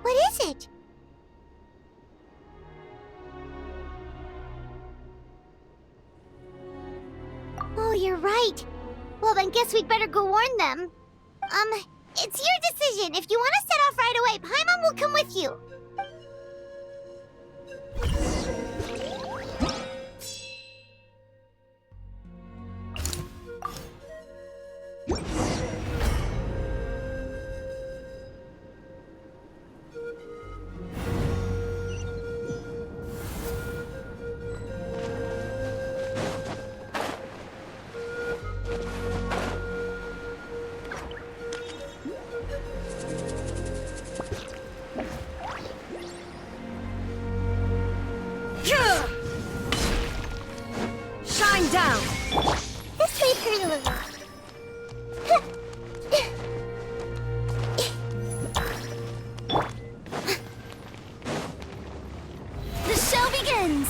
Speaker 6: What is it? Oh, you're right. Well, then guess we'd better go warn them. It's your decision. If you want to set off right away, Paimon will come with you.
Speaker 2: Shine down!
Speaker 6: This may hurt a little.
Speaker 5: The show begins!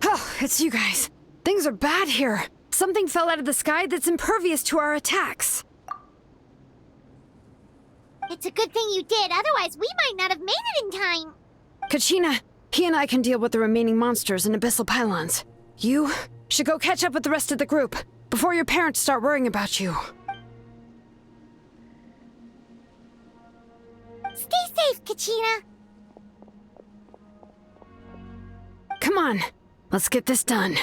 Speaker 2: Oh, it's you guys. Things are bad here. Something fell out of the sky that's impervious to our attacks.
Speaker 6: It's a good thing you did, otherwise we might not have made it in time.
Speaker 2: Kachina, he and I can deal with the remaining monsters and abyssal pylons. You should go catch up with the rest of the group before your parents start worrying about you.
Speaker 6: Stay safe, Kachina.
Speaker 2: Come on, let's get this done.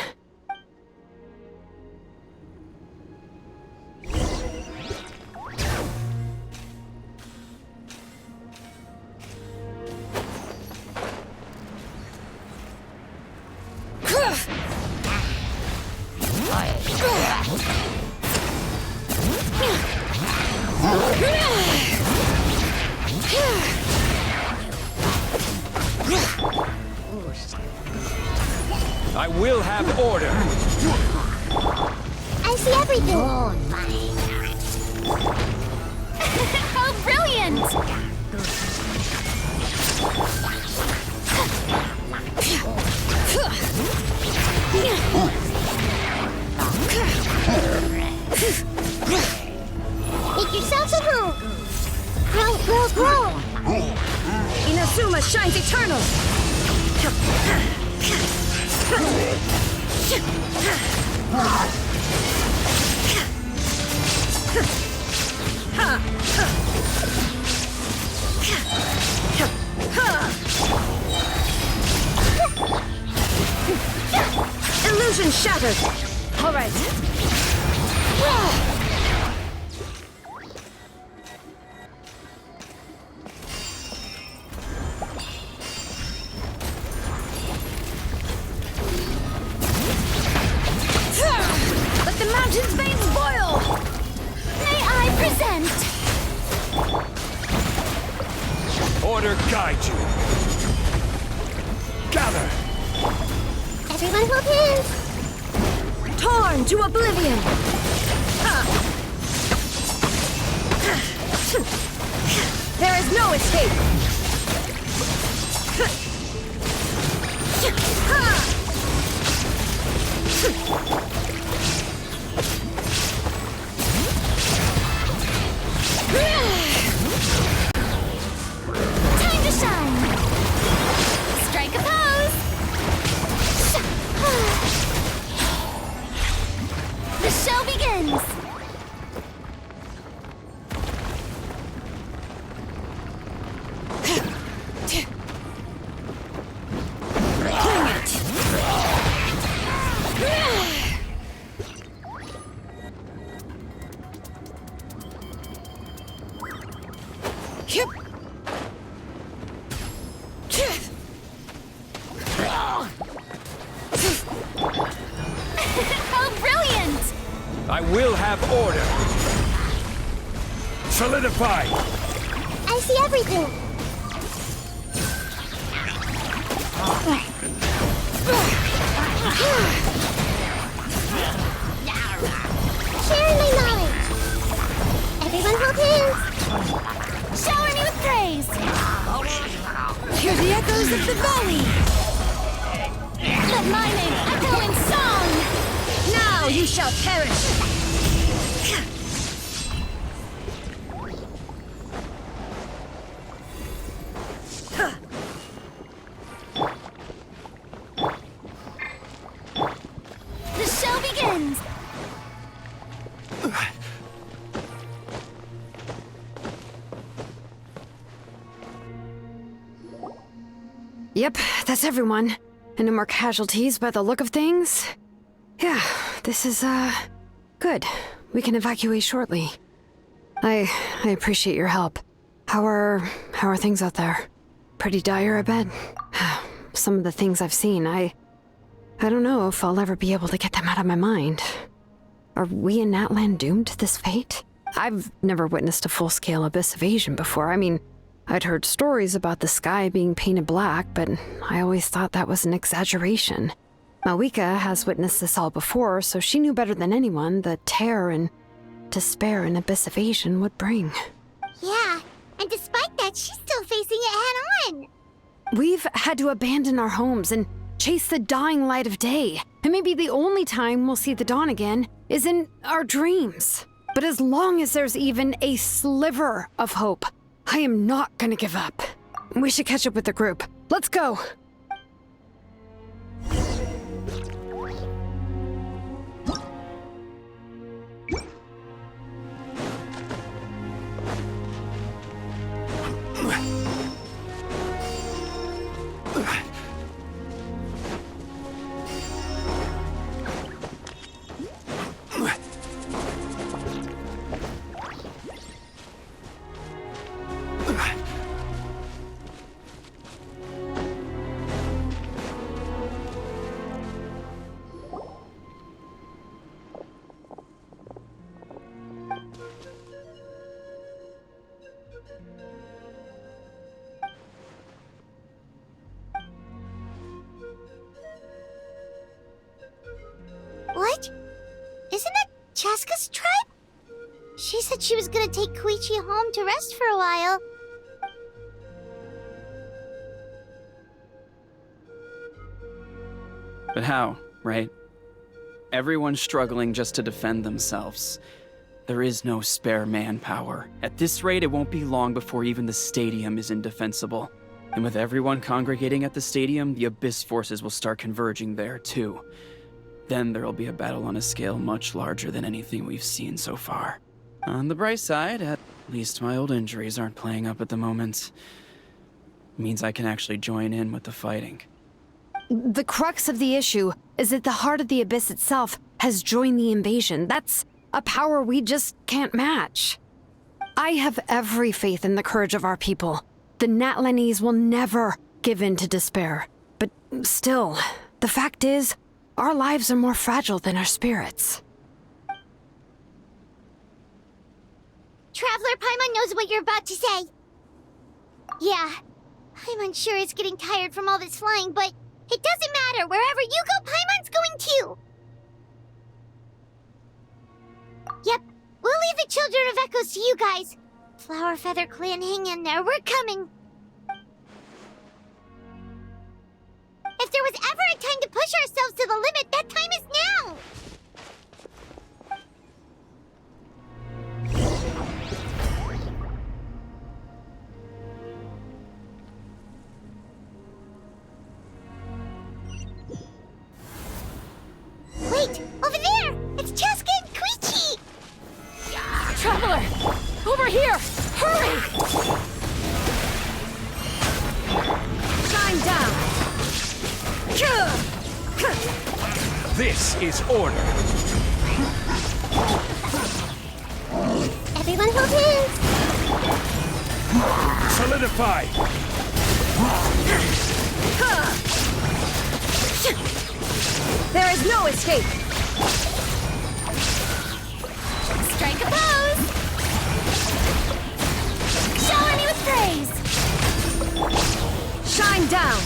Speaker 16: I will have order.
Speaker 6: I see everything.
Speaker 5: How brilliant!
Speaker 2: shines eternal! Illusion shattered! Alright. Let the mountain's veins boil!
Speaker 5: May I present?
Speaker 16: Order guide you. Gather.
Speaker 6: Everyone hold hands!
Speaker 2: Torn to oblivion! There is no escape!
Speaker 5: Time to shine! Strike a pose! The show begins! How brilliant!
Speaker 16: I will have order. Solidify.
Speaker 6: I see everything! Sharing my knowledge! Everyone hold hands!
Speaker 5: Shower me with praise!
Speaker 2: Hear the echoes of the valley!
Speaker 5: Let my name echo in song!
Speaker 2: Now you shall perish!
Speaker 5: The show begins!
Speaker 2: Yep, that's everyone. And no more casualties by the look of things. Yeah, this is, good. We can evacuate shortly. I appreciate your help. How are things out there? Pretty dire, I bet. Some of the things I've seen, I don't know if I'll ever be able to get them out of my mind. Are we in Natlan doomed to this fate? I've never witnessed a full-scale abyss invasion before. I mean, I'd heard stories about the sky being painted black, but I always thought that was an exaggeration. Malika has witnessed this all before, so she knew better than anyone the terror and despair an abyss invasion would bring.
Speaker 6: Yeah, and despite that, she's still facing it head-on!
Speaker 2: We've had to abandon our homes and chase the dying light of day. And maybe the only time we'll see the dawn again is in our dreams. But as long as there's even a sliver of hope, I am not gonna give up. We should catch up with the group. Let's go!
Speaker 6: What? Isn't that Chaska's tribe? She said she was gonna take Koichi home to rest for a while.
Speaker 1: But how, right? Everyone's struggling just to defend themselves. There is no spare manpower. At this rate, it won't be long before even the stadium is indefensible. And with everyone congregating at the stadium, the Abyss forces will start converging there, too. Then there'll be a battle on a scale much larger than anything we've seen so far. On the bright side, at least my old injuries aren't playing up at the moment. Means I can actually join in with the fighting.
Speaker 13: The crux of the issue is that the heart of the Abyss itself has joined the invasion. That's a power we just can't match. I have every faith in the courage of our people. The Natlanese will never give in to despair. But still, the fact is, our lives are more fragile than our spirits.
Speaker 6: Traveler Paimon knows what you're about to say. Yeah, Paimon's sure is getting tired from all this flying, but it doesn't matter. Wherever you go, Paimon's going too. Yep, we'll leave the Children of Echoes to you guys. Flower Feather Clan, hang in there. We're coming. If there was ever a time to push ourselves to the limit, that time is now! Wait! Over there! It's Cheska and Koichi!
Speaker 13: Traveler! Over here! Hurry! Shine down!
Speaker 16: This is order.
Speaker 6: Everyone hold hands!
Speaker 16: Solidify.
Speaker 13: There is no escape!
Speaker 5: Strike a pose! Shower me with praise!
Speaker 13: Shine down!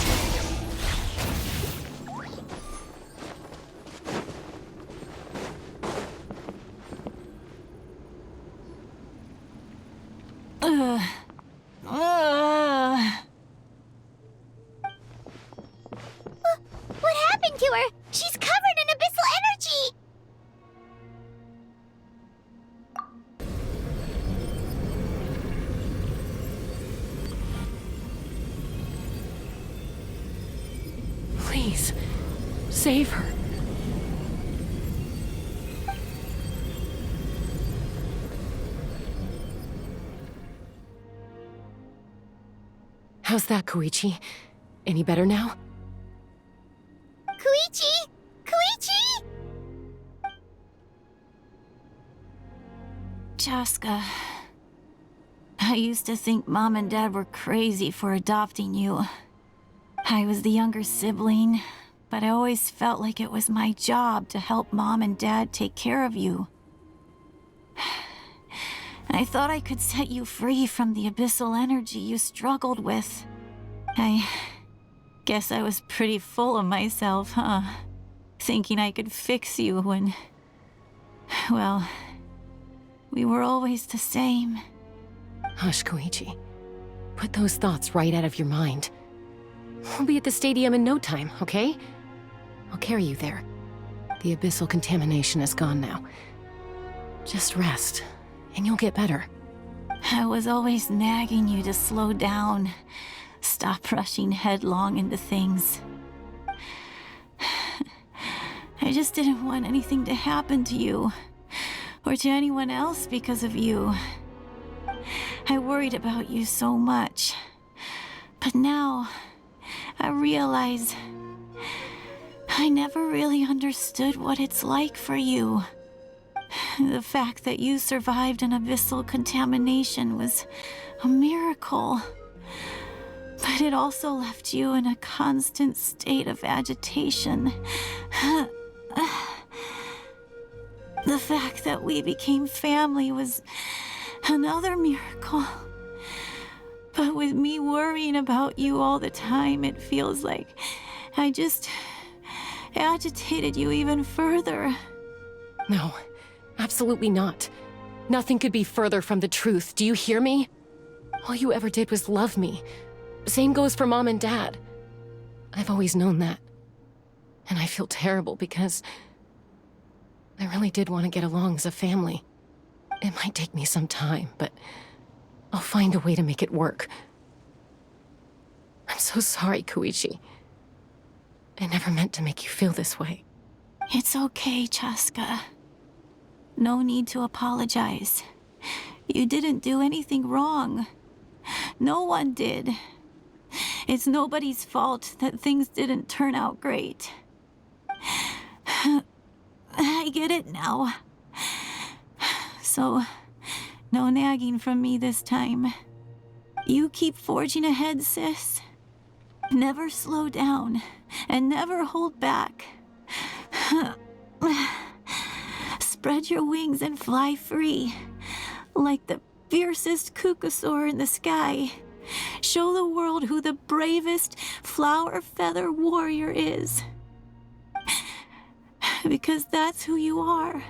Speaker 6: What happened to her? She's covered in abyssal energy!
Speaker 22: Please, save her. How's that, Koichi? Any better now?
Speaker 6: Koichi! Koichi!
Speaker 23: Cheska, I used to think Mom and Dad were crazy for adopting you. I was the younger sibling, but I always felt like it was my job to help Mom and Dad take care of you. I thought I could set you free from the abyssal energy you struggled with. I guess I was pretty full of myself, huh? Thinking I could fix you when... well, we were always the same.
Speaker 22: Hush, Koichi. Put those thoughts right out of your mind. We'll be at the stadium in no time, okay? I'll carry you there. The abyssal contamination is gone now. Just rest, and you'll get better.
Speaker 23: I was always nagging you to slow down. Stop rushing headlong into things. I just didn't want anything to happen to you, or to anyone else because of you. I worried about you so much. But now, I realize I never really understood what it's like for you. The fact that you survived an abyssal contamination was a miracle. But it also left you in a constant state of agitation. The fact that we became family was another miracle. But with me worrying about you all the time, it feels like I just agitated you even further.
Speaker 22: No, absolutely not. Nothing could be further from the truth. Do you hear me? All you ever did was love me. Same goes for Mom and Dad. I've always known that. And I feel terrible because I really did want to get along as a family. It might take me some time, but I'll find a way to make it work. I'm so sorry, Koichi. I never meant to make you feel this way.
Speaker 23: It's okay, Chaska. No need to apologize. You didn't do anything wrong. No one did. It's nobody's fault that things didn't turn out great. I get it now. So, no nagging from me this time. You keep forging ahead, sis. Never slow down, and never hold back. Spread your wings and fly free, like the fiercest kukasaur in the sky. Show the world who the bravest flower feather warrior is. Because that's who you are.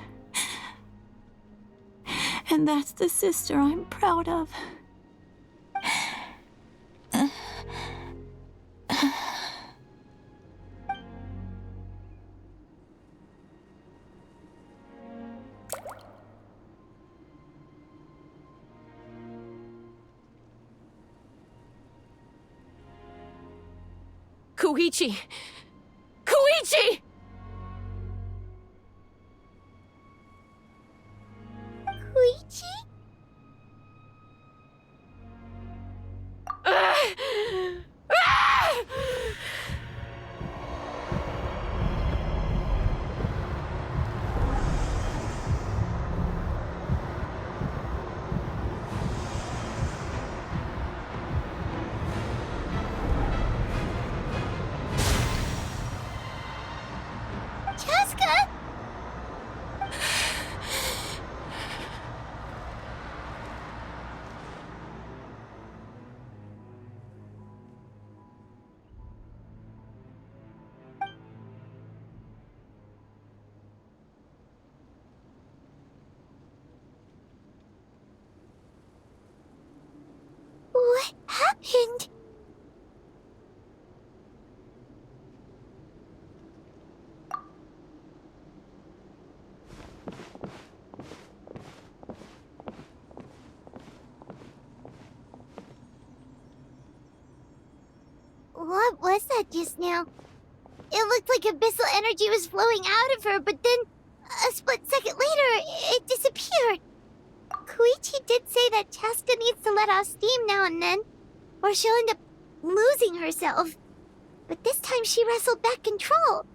Speaker 23: And that's the sister I'm proud of.
Speaker 22: Koichi! Koichi!
Speaker 6: Koichi? Chaska? What happened? What was that just now? It looked like abyssal energy was flowing out of her, but then a split second later, it disappeared. Koichi did say that Chaska needs to let off steam now and then, or she'll end up losing herself. But this time she wrestled back control.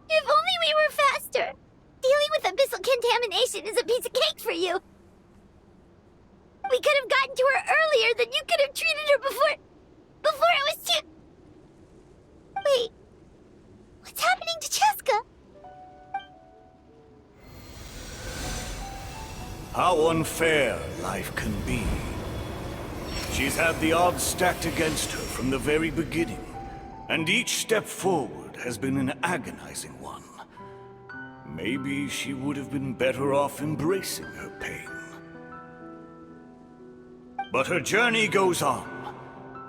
Speaker 6: If only we were faster! Dealing with abyssal contamination is a piece of cake for you. We could have gotten to her earlier, then you could have treated her before it was too... Wait. What's happening to Chaska?
Speaker 17: How unfair life can be. She's had the odds stacked against her from the very beginning, and each step forward has been an agonizing one. Maybe she would have been better off embracing her pain. But her journey goes on,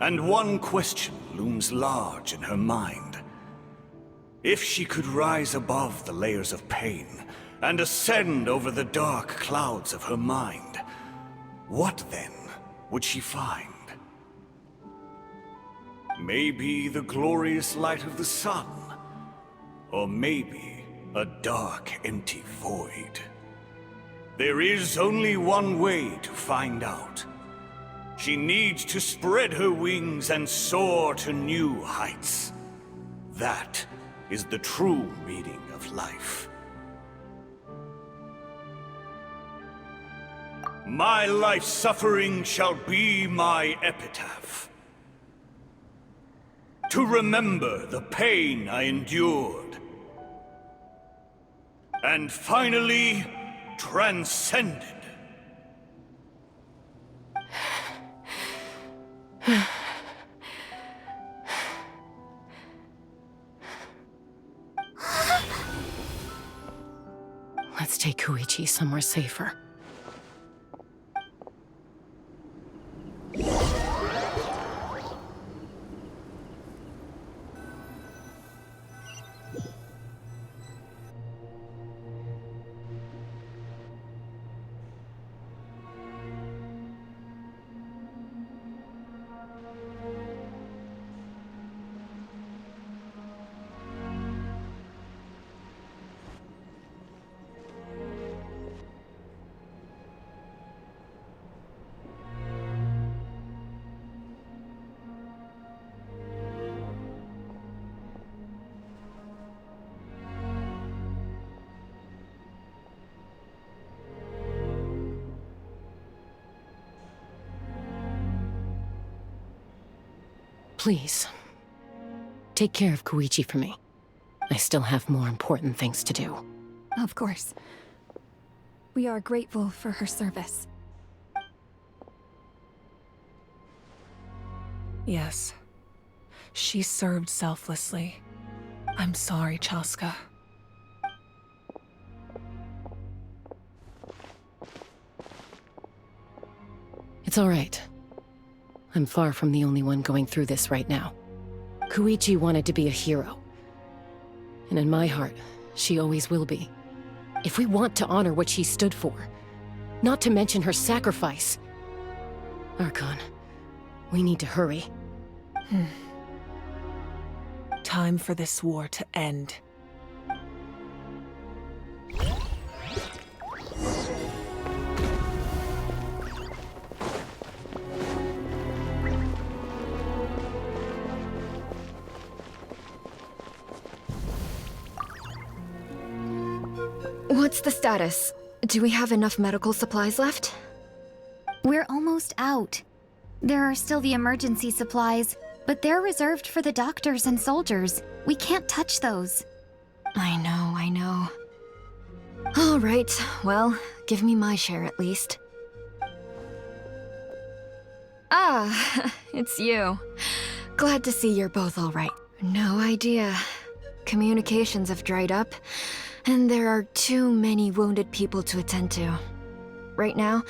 Speaker 17: and one question looms large in her mind. If she could rise above the layers of pain and ascend over the dark clouds of her mind, what then would she find? Maybe the glorious light of the sun, or maybe a dark, empty void. There is only one way to find out. She needs to spread her wings and soar to new heights. That is the true meaning of life. My life's suffering shall be my epitaph. To remember the pain I endured. And finally, transcended.
Speaker 22: Let's take Koichi somewhere safer. Please, take care of Koichi for me. I still have more important things to do.
Speaker 2: Of course. We are grateful for her service.
Speaker 18: Yes. She served selflessly. I'm sorry, Chaska.
Speaker 22: It's all right. I'm far from the only one going through this right now. Koichi wanted to be a hero. And in my heart, she always will be. If we want to honor what she stood for, not to mention her sacrifice. Archon, we need to hurry.
Speaker 18: Time for this war to end.
Speaker 2: What's the status? Do we have enough medical supplies left?
Speaker 6: We're almost out. There are still the emergency supplies, but they're reserved for the doctors and soldiers. We can't touch those.
Speaker 2: I know. All right, well, give me my share at least. Ah, it's you. Glad to see you're both all right. No idea. Communications have dried up, and there are too many wounded people to attend to. Right now,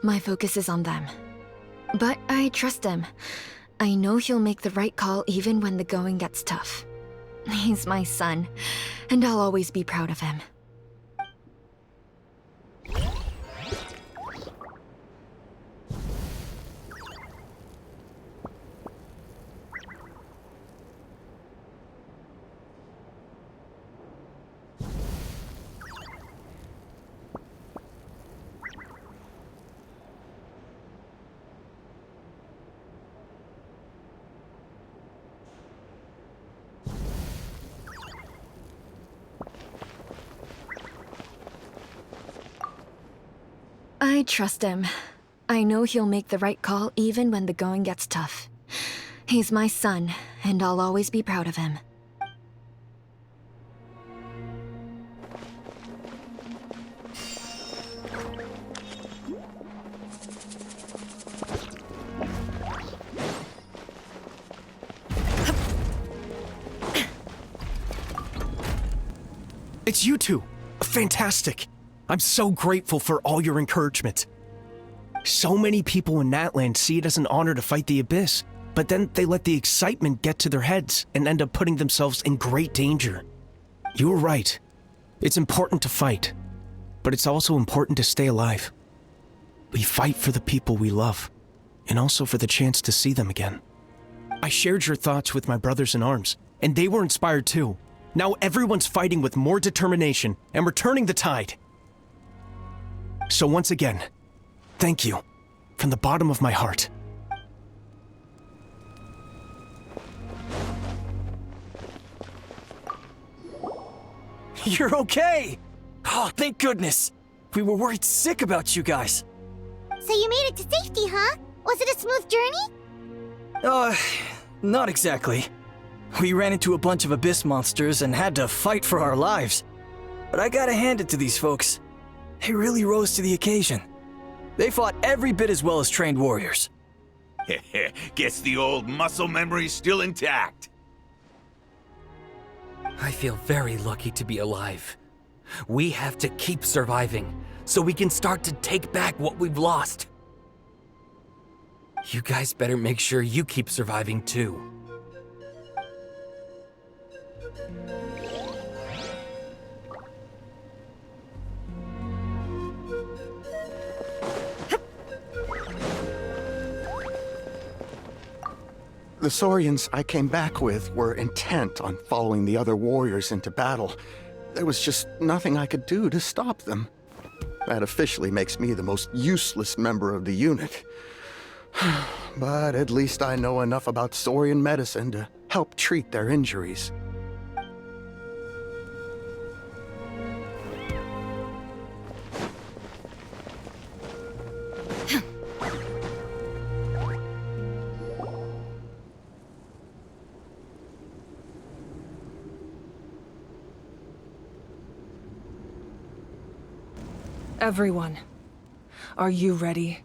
Speaker 2: my focus is on them. But I trust him. I know he'll make the right call even when the going gets tough. He's my son, and I'll always be proud of him. I trust him. I know he'll make the right call even when the going gets tough. He's my son, and I'll always be proud of him.
Speaker 8: It's you two! Fantastic! I'm so grateful for all your encouragement. So many people in Natlan see it as an honor to fight the Abyss, but then they let the excitement get to their heads and end up putting themselves in great danger. You were right. It's important to fight, but it's also important to stay alive. We fight for the people we love, and also for the chance to see them again. I shared your thoughts with my brothers in arms, and they were inspired too. Now everyone's fighting with more determination, and we're turning the tide. So once again, thank you, from the bottom of my heart.
Speaker 4: You're okay! Oh, thank goodness! We were worried sick about you guys.
Speaker 6: So you made it to safety, huh? Was it a smooth journey?
Speaker 4: Not exactly. We ran into a bunch of Abyss monsters and had to fight for our lives. But I gotta hand it to these folks. They really rose to the occasion. They fought every bit as well as trained warriors.
Speaker 9: Guess the old muscle memory's still intact.
Speaker 19: I feel very lucky to be alive. We have to keep surviving, so we can start to take back what we've lost. You guys better make sure you keep surviving too.
Speaker 3: The Saurians I came back with were intent on following the other warriors into battle. There was just nothing I could do to stop them. That officially makes me the most useless member of the unit. But at least I know enough about Saurian medicine to help treat their injuries.
Speaker 18: Everyone, are you ready?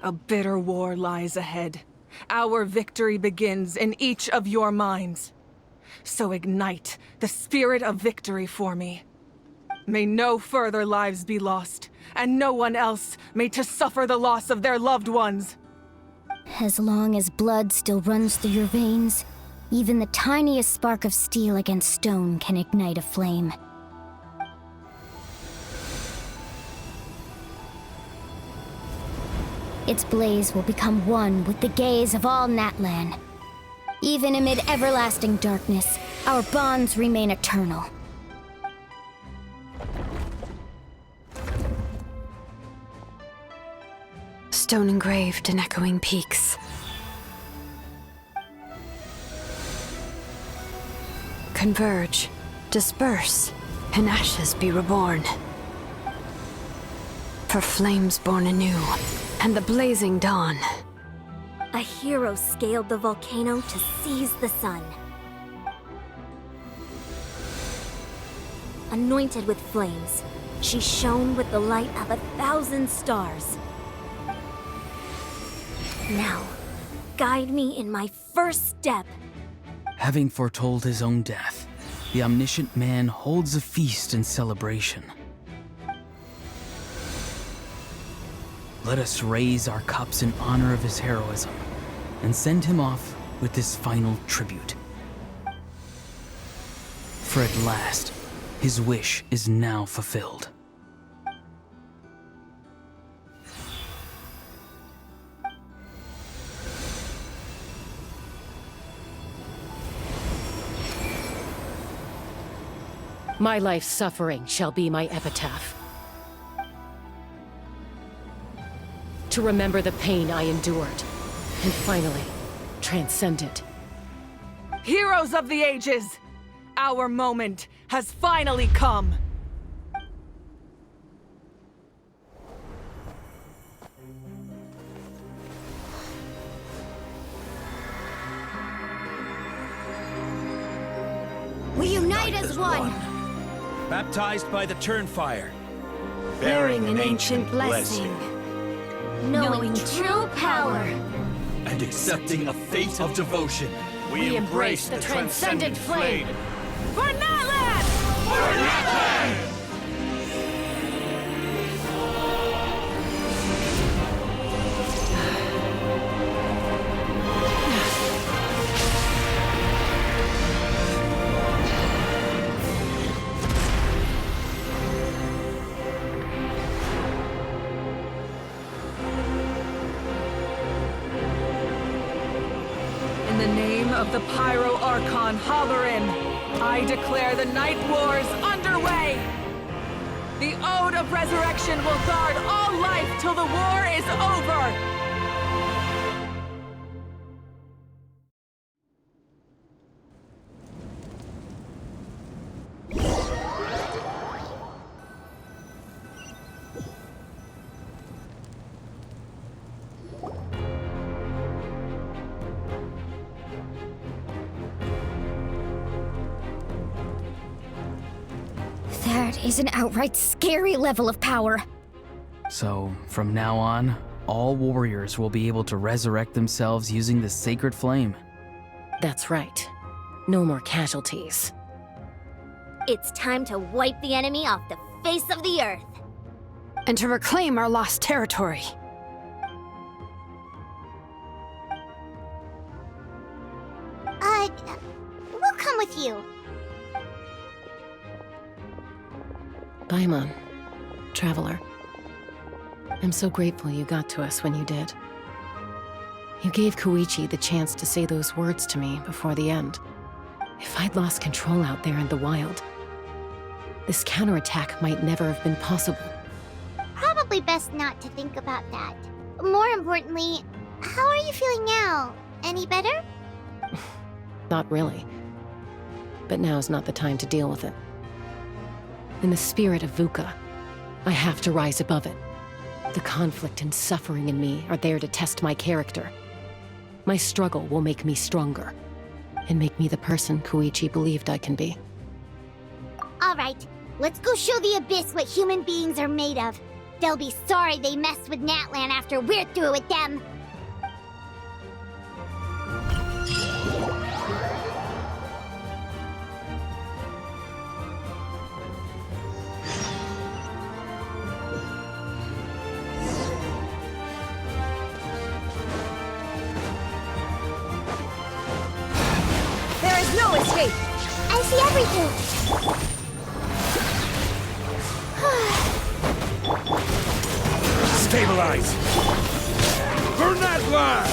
Speaker 18: A bitter war lies ahead. Our victory begins in each of your minds. So ignite the spirit of victory for me. May no further lives be lost, and no one else may to suffer the loss of their loved ones.
Speaker 6: As long as blood still runs through your veins, even the tiniest spark of steel against stone can ignite a flame. Its blaze will become one with the gaze of all Natlan. Even amid everlasting darkness, our bonds remain eternal.
Speaker 13: Stone engraved in echoing peaks. Converge, disperse, and ashes be reborn. For flames born anew, and the blazing dawn.
Speaker 15: A hero scaled the volcano to seize the sun. Anointed with flames, she shone with the light of 1,000 stars. Now, guide me in my first step.
Speaker 1: Having foretold his own death, the omniscient man holds a feast in celebration. Let us raise our cups in honor of his heroism and send him off with this final tribute. For at last, his wish is now fulfilled.
Speaker 22: My life's suffering shall be my epitaph. To remember the pain I endured, and finally, transcend it.
Speaker 18: Heroes of the ages! Our moment has finally come!
Speaker 6: We unite as one!
Speaker 16: Baptized by the Turnfire.
Speaker 6: Bearing an ancient blessing. Knowing true power.
Speaker 16: And accepting a fate of devotion.
Speaker 22: We embrace the transcendent flame.
Speaker 18: For Natlan! For Natlan! In the name of the Pyro Archon Halloran, I declare the Night Wars underway! The Ode of Resurrection will guard all life till the war is over!
Speaker 6: That is an outright scary level of power.
Speaker 1: So, from now on, all warriors will be able to resurrect themselves using the sacred flame.
Speaker 22: That's right. No more casualties.
Speaker 6: It's time to wipe the enemy off the face of the earth.
Speaker 13: And to reclaim our lost territory.
Speaker 6: We'll come with you.
Speaker 22: Paimon, Traveler. I'm so grateful you got to us when you did. You gave Koichi the chance to say those words to me before the end. If I'd lost control out there in the wild, this counterattack might never have been possible.
Speaker 6: Probably best not to think about that. More importantly, how are you feeling now? Any better?
Speaker 22: Not really. But now's not the time to deal with it. In the spirit of VUCA, I have to rise above it. The conflict and suffering in me are there to test my character. My struggle will make me stronger, and make me the person Koichi believed I can be.
Speaker 6: All right, let's go show the Abyss what human beings are made of. They'll be sorry they messed with Natlan after we're through with them.
Speaker 2: There is no escape!
Speaker 6: I see everything!
Speaker 16: Stabilize! For Natlan!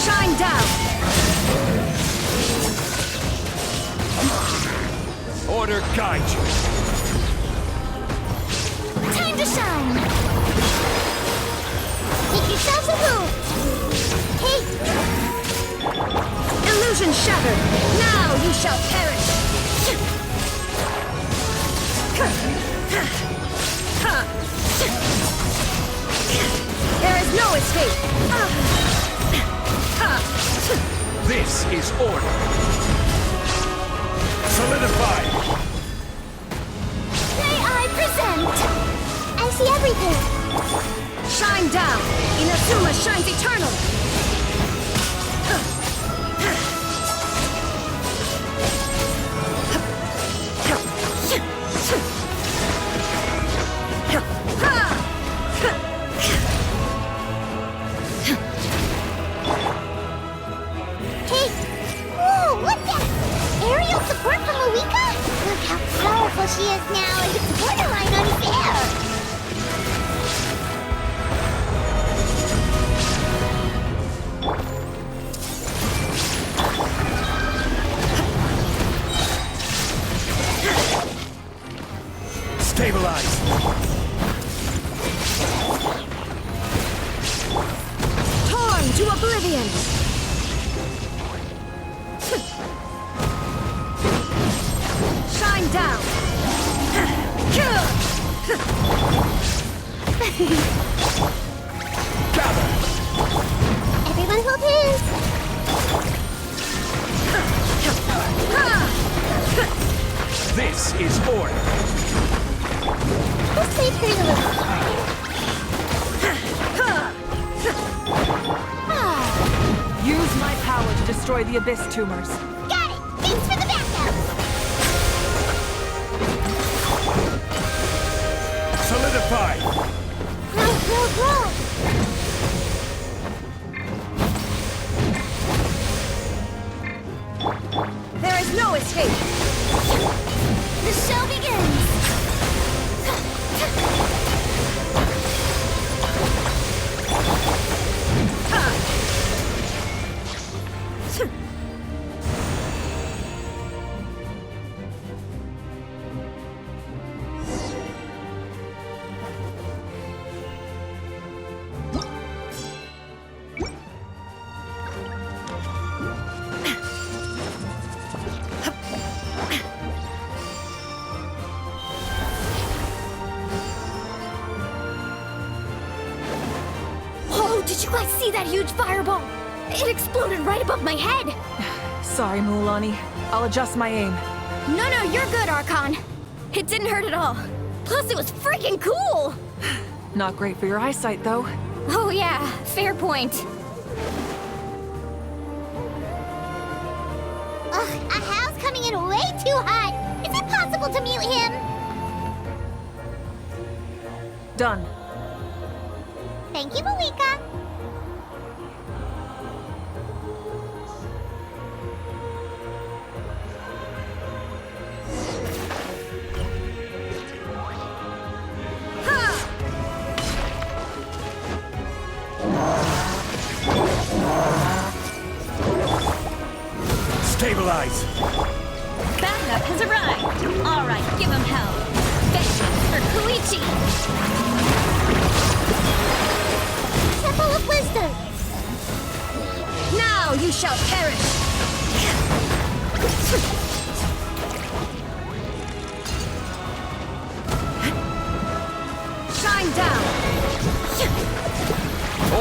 Speaker 2: Shine down!
Speaker 16: Order guide you!
Speaker 6: Time to shine! Make yourselves a move! Hey!
Speaker 2: Illusion shattered! Now you shall perish! There is no escape!
Speaker 16: This is order! Solidify!
Speaker 6: May I present! I see everything!
Speaker 2: Shine down! Inazuma shines eternal!
Speaker 6: Hey! Whoa, what the? Aerial support from Malika? Look how powerful she is now, and it's borderline unfair!
Speaker 16: Stabilize!
Speaker 2: Torn to oblivion! Shine down!
Speaker 6: Everyone hold hands!
Speaker 16: This is order!
Speaker 6: Let's wait for you.
Speaker 18: Use my power to destroy the Abyss tumors.
Speaker 6: Got it! Thanks for the backup!
Speaker 16: Solidify!
Speaker 6: Grow!
Speaker 2: There is no escape!
Speaker 6: The show begins! Did you guys see that huge fireball? It exploded right above my head!
Speaker 18: Sorry, Mulani. I'll adjust my aim.
Speaker 6: No, you're good, Archon. It didn't hurt at all. Plus, it was freaking cool!
Speaker 18: Not great for your eyesight, though.
Speaker 6: Oh yeah, fair point. Ugh, Ahal's coming in way too hot! Is it possible to mute him?
Speaker 18: Done.
Speaker 6: Thank you, Malika.
Speaker 16: Stabilize!
Speaker 10: Backup has arrived! Alright, give him hell! Vengeance for Koichi!
Speaker 6: Temple of Wisdom!
Speaker 2: Now you shall perish! Shine down!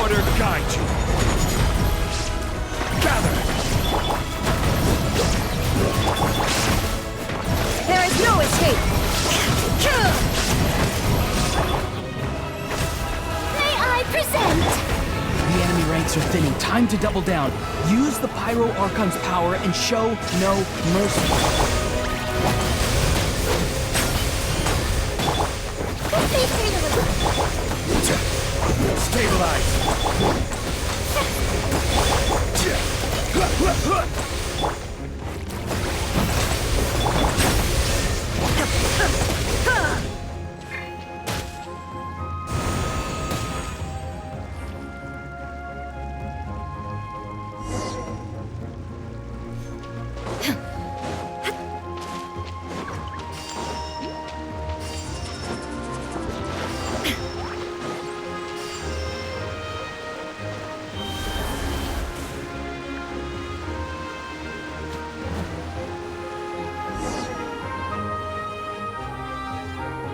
Speaker 16: Order guide you! Gather!
Speaker 1: ranks are thinning. Time to double down. Use the Pyro Archon's power and show no mercy.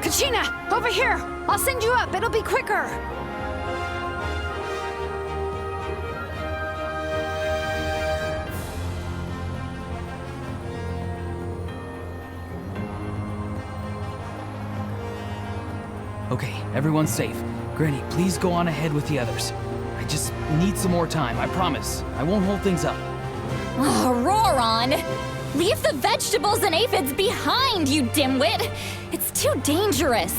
Speaker 13: Kachina, over here! I'll send you up, it'll be quicker!
Speaker 1: Okay, everyone's safe. Granny, please go on ahead with the others. I just need some more time, I promise. I won't hold things up.
Speaker 5: Oh, roar on! Leave the vegetables and aphids behind, you dimwit! It's too dangerous!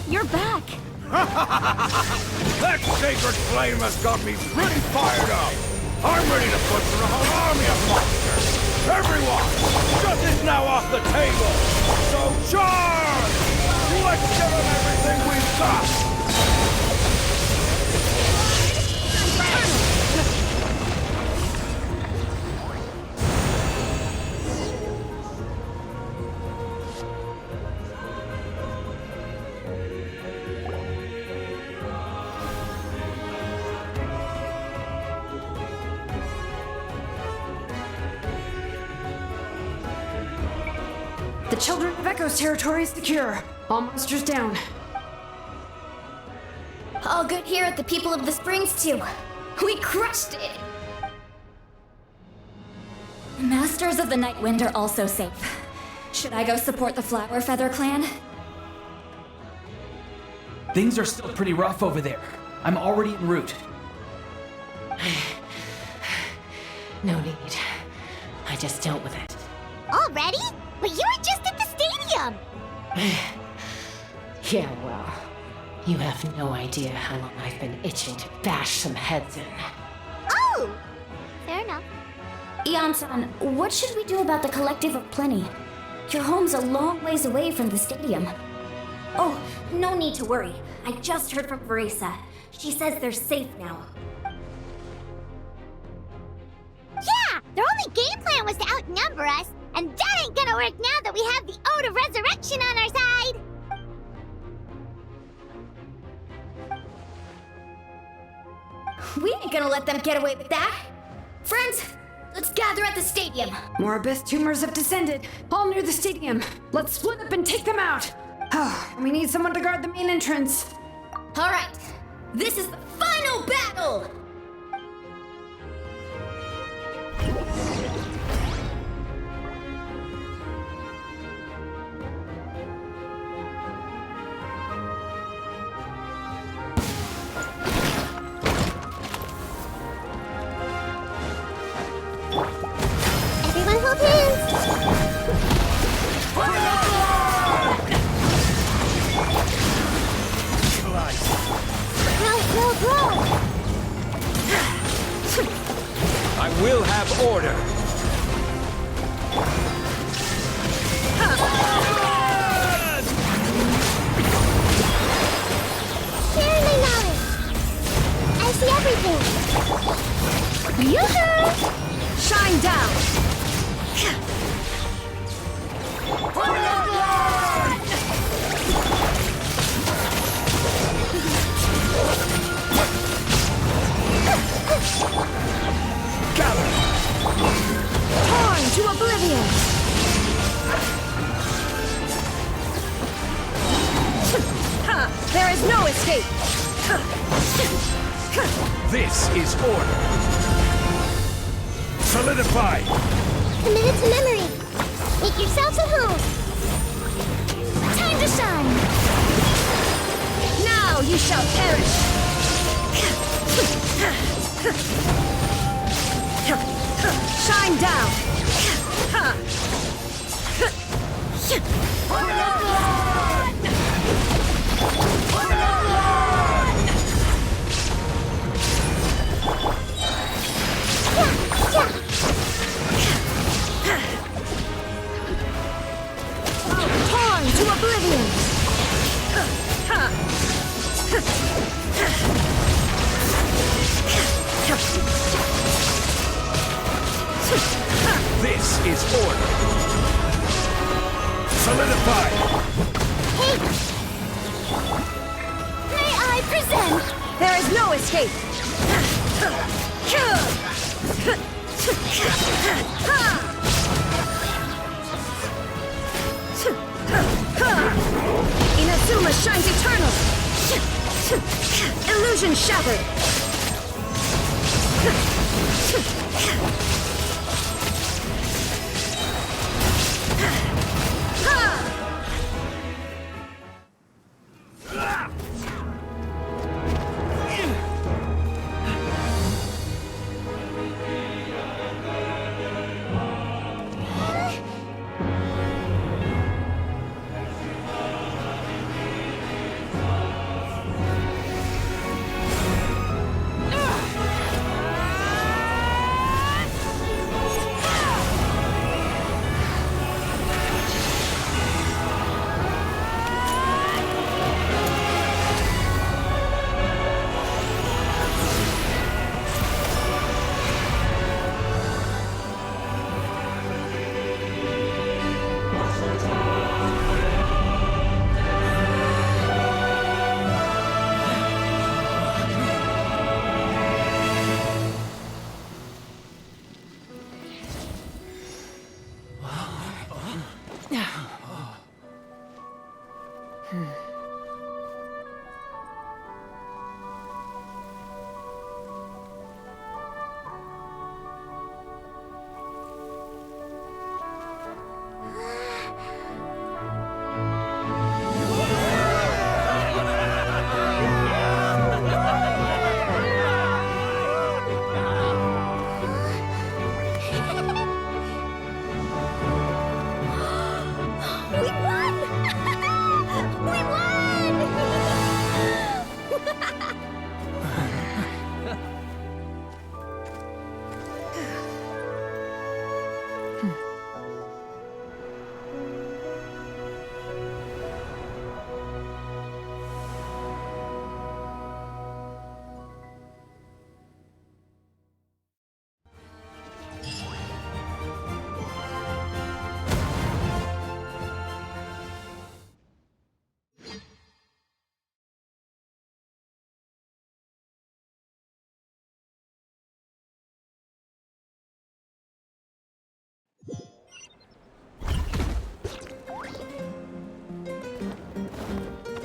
Speaker 5: You're back!
Speaker 17: That sacred flame has got me pretty fired up! I'm ready to butcher a whole army of monsters! Everyone! Justice is now off the table! So charge! Let's give them everything we've got!
Speaker 13: The Children of Echo's territory is secure. All monsters down.
Speaker 5: All good here at the People of the Springs, too. We crushed it! The Masters of the Night Wind are also safe. Should I go support the Flower Feather clan?
Speaker 1: Things are still pretty rough over there. I'm already en route.
Speaker 22: No need. I just dealt with it.
Speaker 6: Already? But you were just at the stadium!
Speaker 22: Yeah, well, you have no idea how long I've been itching to bash some heads in.
Speaker 6: Oh! Fair enough.
Speaker 5: Ian-san, what should we do about the Collective of Plenty? Your home's a long ways away from the stadium. Oh, no need to worry. I just heard from Veresa. She says they're safe now.
Speaker 6: Yeah! Their only game plan was to outnumber us, and that ain't gonna work now that we have the Ode of Resurrection on our side!
Speaker 5: We ain't gonna let them get away with that! Friends, let's gather at the stadium!
Speaker 13: More abyss tumors have descended, all near the stadium. Let's split up and take them out! Oh, we need someone to guard the main entrance.
Speaker 5: Alright, this is the final battle!
Speaker 6: Everyone hold hands!
Speaker 16: I will have order.
Speaker 6: Sharing my knowledge! I see everything! Yoo-hoo!
Speaker 13: Shine down!
Speaker 16: Gather!
Speaker 2: Torn to oblivion! There is no escape!
Speaker 16: This is order. Solidify!
Speaker 6: Commit it to memory. Make yourselves at home. Time to shine.
Speaker 2: Now you shall perish! Shine down! Torn to oblivion!
Speaker 16: This is order. Solidify!
Speaker 6: Hey! May I present?
Speaker 2: There is no escape! Inazuma shines eternal! Illusion shattered!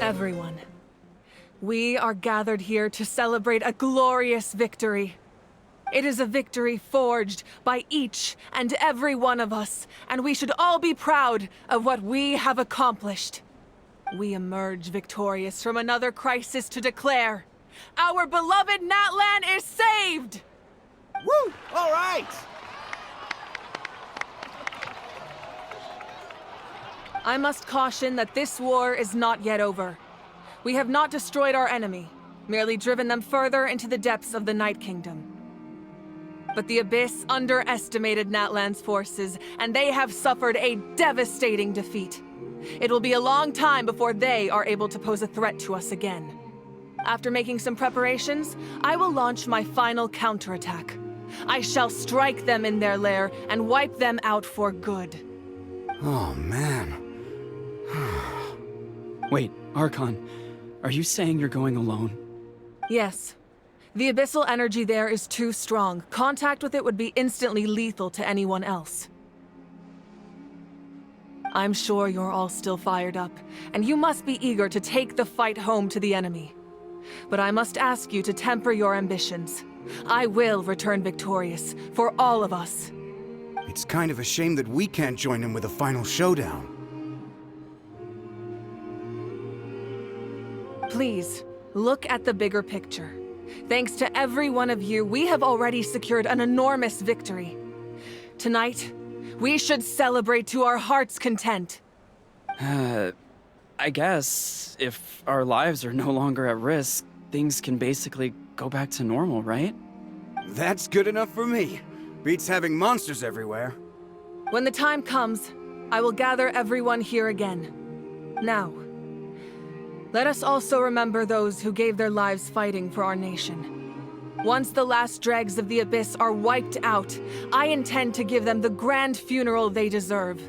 Speaker 18: Everyone, we are gathered here to celebrate a glorious victory. It is a victory forged by each and every one of us, and we should all be proud of what we have accomplished. We emerge victorious from another crisis to declare, our beloved Natlan is saved!
Speaker 7: Woo! All right!
Speaker 18: I must caution that this war is not yet over. We have not destroyed our enemy, merely driven them further into the depths of the Night Kingdom. But the Abyss underestimated Natlan's forces, and they have suffered a devastating defeat. It will be a long time before they are able to pose a threat to us again. After making some preparations, I will launch my final counterattack. I shall strike them in their lair and wipe them out for good.
Speaker 11: Oh, man.
Speaker 1: Wait, Archon, are you saying you're going alone?
Speaker 18: Yes. The abyssal energy there is too strong. Contact with it would be instantly lethal to anyone else. I'm sure you're all still fired up, and you must be eager to take the fight home to the enemy. But I must ask you to temper your ambitions. I will return victorious, for all of us.
Speaker 11: It's kind of a shame that we can't join him with a final showdown.
Speaker 18: Please, look at the bigger picture. Thanks to every one of you, we have already secured an enormous victory. Tonight, we should celebrate to our heart's content.
Speaker 1: I guess if our lives are no longer at risk, things can basically go back to normal, right?
Speaker 11: That's good enough for me. Beats having monsters everywhere.
Speaker 18: When the time comes, I will gather everyone here again. Now, let us also remember those who gave their lives fighting for our nation. Once the last dregs of the Abyss are wiped out, I intend to give them the grand funeral they deserve.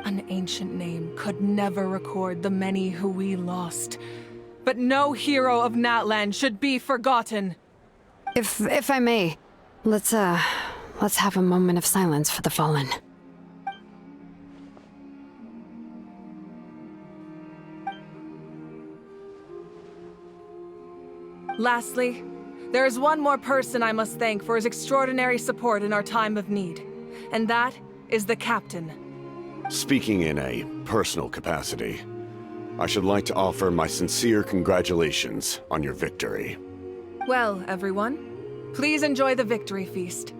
Speaker 18: An ancient name could never record the many who we lost. But no hero of Natlan should be forgotten.
Speaker 13: If I may, let's have a moment of silence for the fallen.
Speaker 18: Lastly, there is one more person I must thank for his extraordinary support in our time of need, and that is the Captain.
Speaker 14: Speaking in a personal capacity, I should like to offer my sincere congratulations on your victory.
Speaker 18: Well, everyone, please enjoy the victory feast.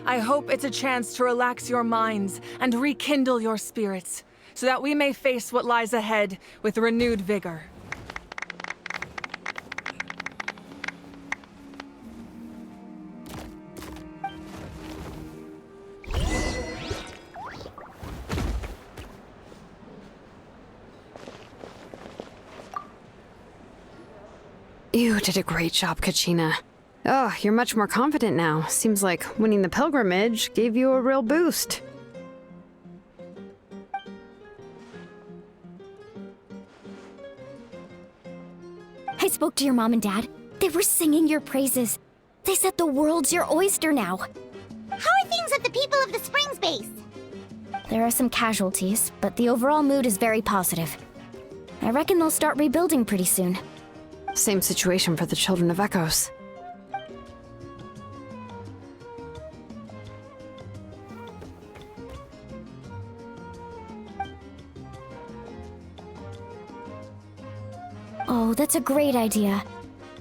Speaker 18: I hope it's a chance to relax your minds and rekindle your spirits, so that we may face what lies ahead with renewed vigor.
Speaker 13: You did a great job, Kachina. Oh, you're much more confident now. Seems like winning the pilgrimage gave you a real boost.
Speaker 5: I spoke to your mom and dad. They were singing your praises. They said the world's your oyster now.
Speaker 6: How are things at the people of the Springs base?
Speaker 5: There are some casualties, but the overall mood is very positive. I reckon they'll start rebuilding pretty soon.
Speaker 13: Same situation for the Children of Echoes.
Speaker 5: Oh, that's a great idea.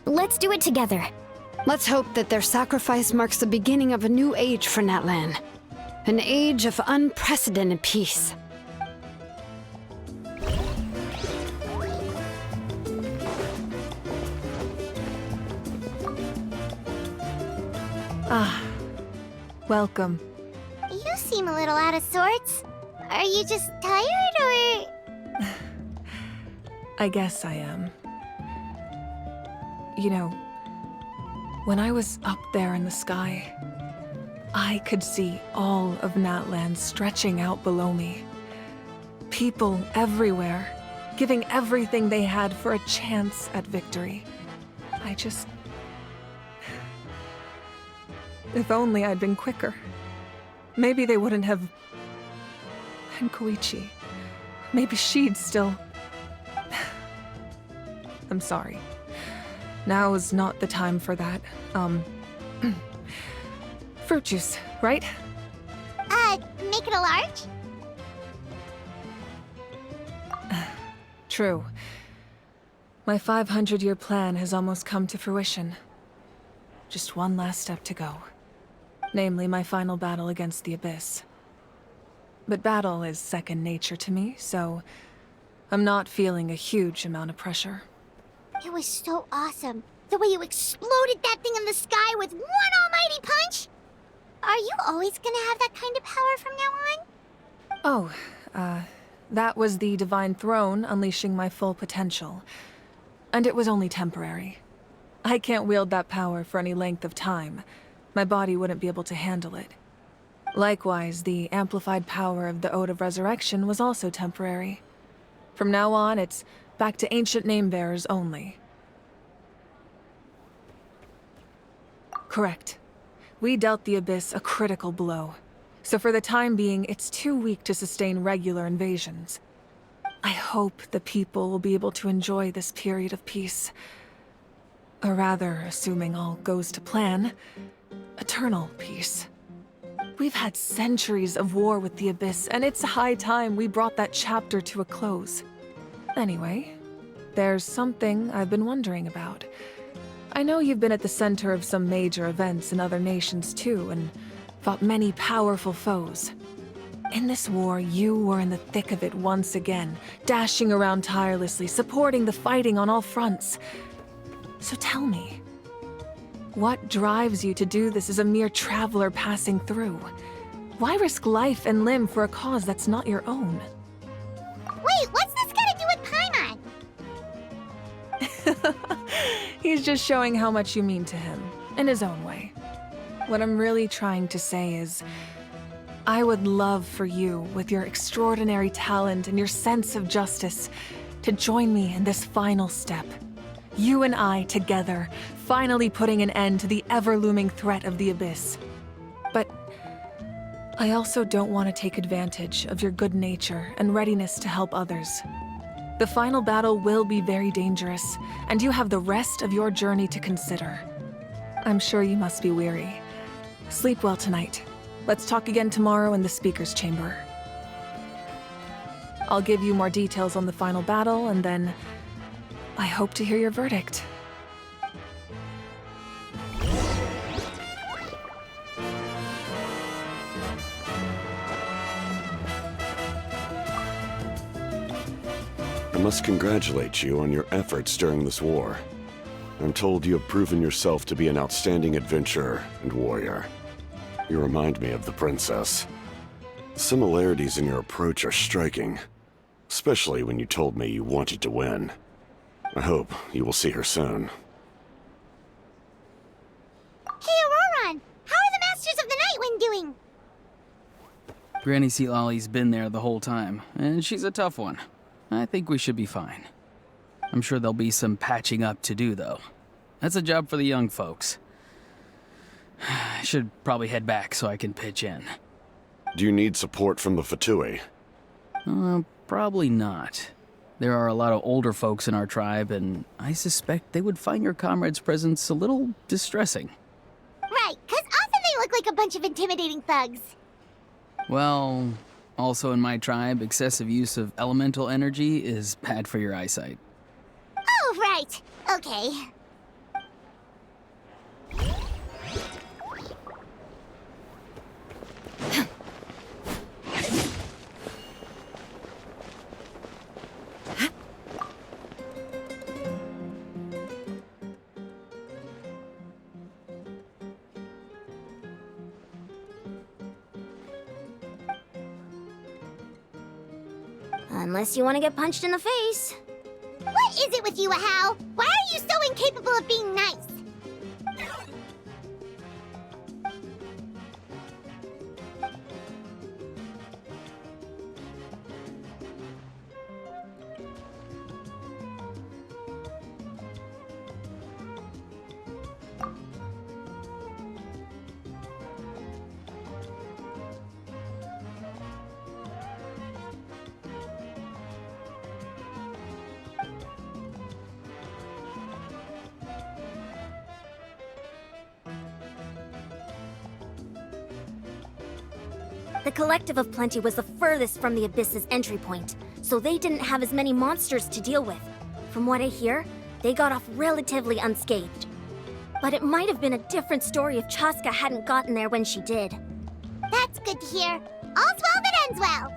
Speaker 5: Let's do it together.
Speaker 13: Let's hope that their sacrifice marks the beginning of a new age for Natlan. An age of unprecedented peace.
Speaker 18: Ah, welcome.
Speaker 6: You seem a little out of sorts. Are you just tired, or...?
Speaker 18: I guess I am. You know, when I was up there in the sky, I could see all of Natlan stretching out below me. People everywhere, giving everything they had for a chance at victory. I just... If only I'd been quicker. Maybe they wouldn't have... And Koichi. Maybe she'd still... I'm sorry. Now is not the time for that. Fruit juice, right?
Speaker 6: Make it a large?
Speaker 18: True. My 500-year plan has almost come to fruition. Just one last step to go. Namely, my final battle against the Abyss. But battle is second nature to me, so I'm not feeling a huge amount of pressure.
Speaker 6: It was so awesome. The way you exploded that thing in the sky with one almighty punch! Are you always gonna have that kind of power from now on?
Speaker 18: Oh, that was the Divine Throne unleashing my full potential. And it was only temporary. I can't wield that power for any length of time. My body wouldn't be able to handle it. Likewise, the amplified power of the Ode of Resurrection was also temporary. From now on, it's back to ancient name-bearers only. Correct. We dealt the Abyss a critical blow. So for the time being, it's too weak to sustain regular invasions. I hope the people will be able to enjoy this period of peace. Or rather, assuming all goes to plan, eternal peace. We've had centuries of war with the Abyss, and it's high time we brought that chapter to a close. Anyway, there's something I've been wondering about. I know you've been at the center of some major events in other nations too, and fought many powerful foes. In this war, you were in the thick of it once again, dashing around tirelessly, supporting the fighting on all fronts. So tell me, what drives you to do this as a mere traveler passing through? Why risk life and limb for a cause that's not your own?
Speaker 6: Wait, what's this got to do with Paimon?
Speaker 18: He's just showing how much you mean to him, in his own way. What I'm really trying to say is, I would love for you, with your extraordinary talent and your sense of justice, to join me in this final step. You and I together, finally putting an end to the ever-looming threat of the Abyss. But I also don't want to take advantage of your good nature and readiness to help others. The final battle will be very dangerous, and you have the rest of your journey to consider. I'm sure you must be weary. Sleep well tonight. Let's talk again tomorrow in the speaker's chamber. I'll give you more details on the final battle, and then I hope to hear your verdict.
Speaker 14: I must congratulate you on your efforts during this war. I'm told you have proven yourself to be an outstanding adventurer and warrior. You remind me of the princess. The similarities in your approach are striking, especially when you told me you wanted to win. I hope you will see her soon.
Speaker 6: Hey, Auroron! How are the Masters of the Nightwind doing?
Speaker 1: Granny Sealolly's been there the whole time, and she's a tough one. I think we should be fine. I'm sure there'll be some patching up to do, though. That's a job for the young folks. I should probably head back so I can pitch in.
Speaker 14: Do you need support from the Fatui?
Speaker 1: Probably not. There are a lot of older folks in our tribe, and I suspect they would find your comrade's presence a little distressing.
Speaker 6: Right, 'cause often they look like a bunch of intimidating thugs.
Speaker 1: Well, also in my tribe, excessive use of elemental energy is bad for your eyesight.
Speaker 6: Oh, right. Okay.
Speaker 5: Unless you want to get punched in the face.
Speaker 6: What is it with you, Ahau? Why are you so incapable of being nice?
Speaker 5: The Collective of Plenty was the furthest from the Abyss's entry point, so they didn't have as many monsters to deal with. From what I hear, they got off relatively unscathed. But it might have been a different story if Chaska hadn't gotten there when she did.
Speaker 6: That's good to hear. All's well that ends well.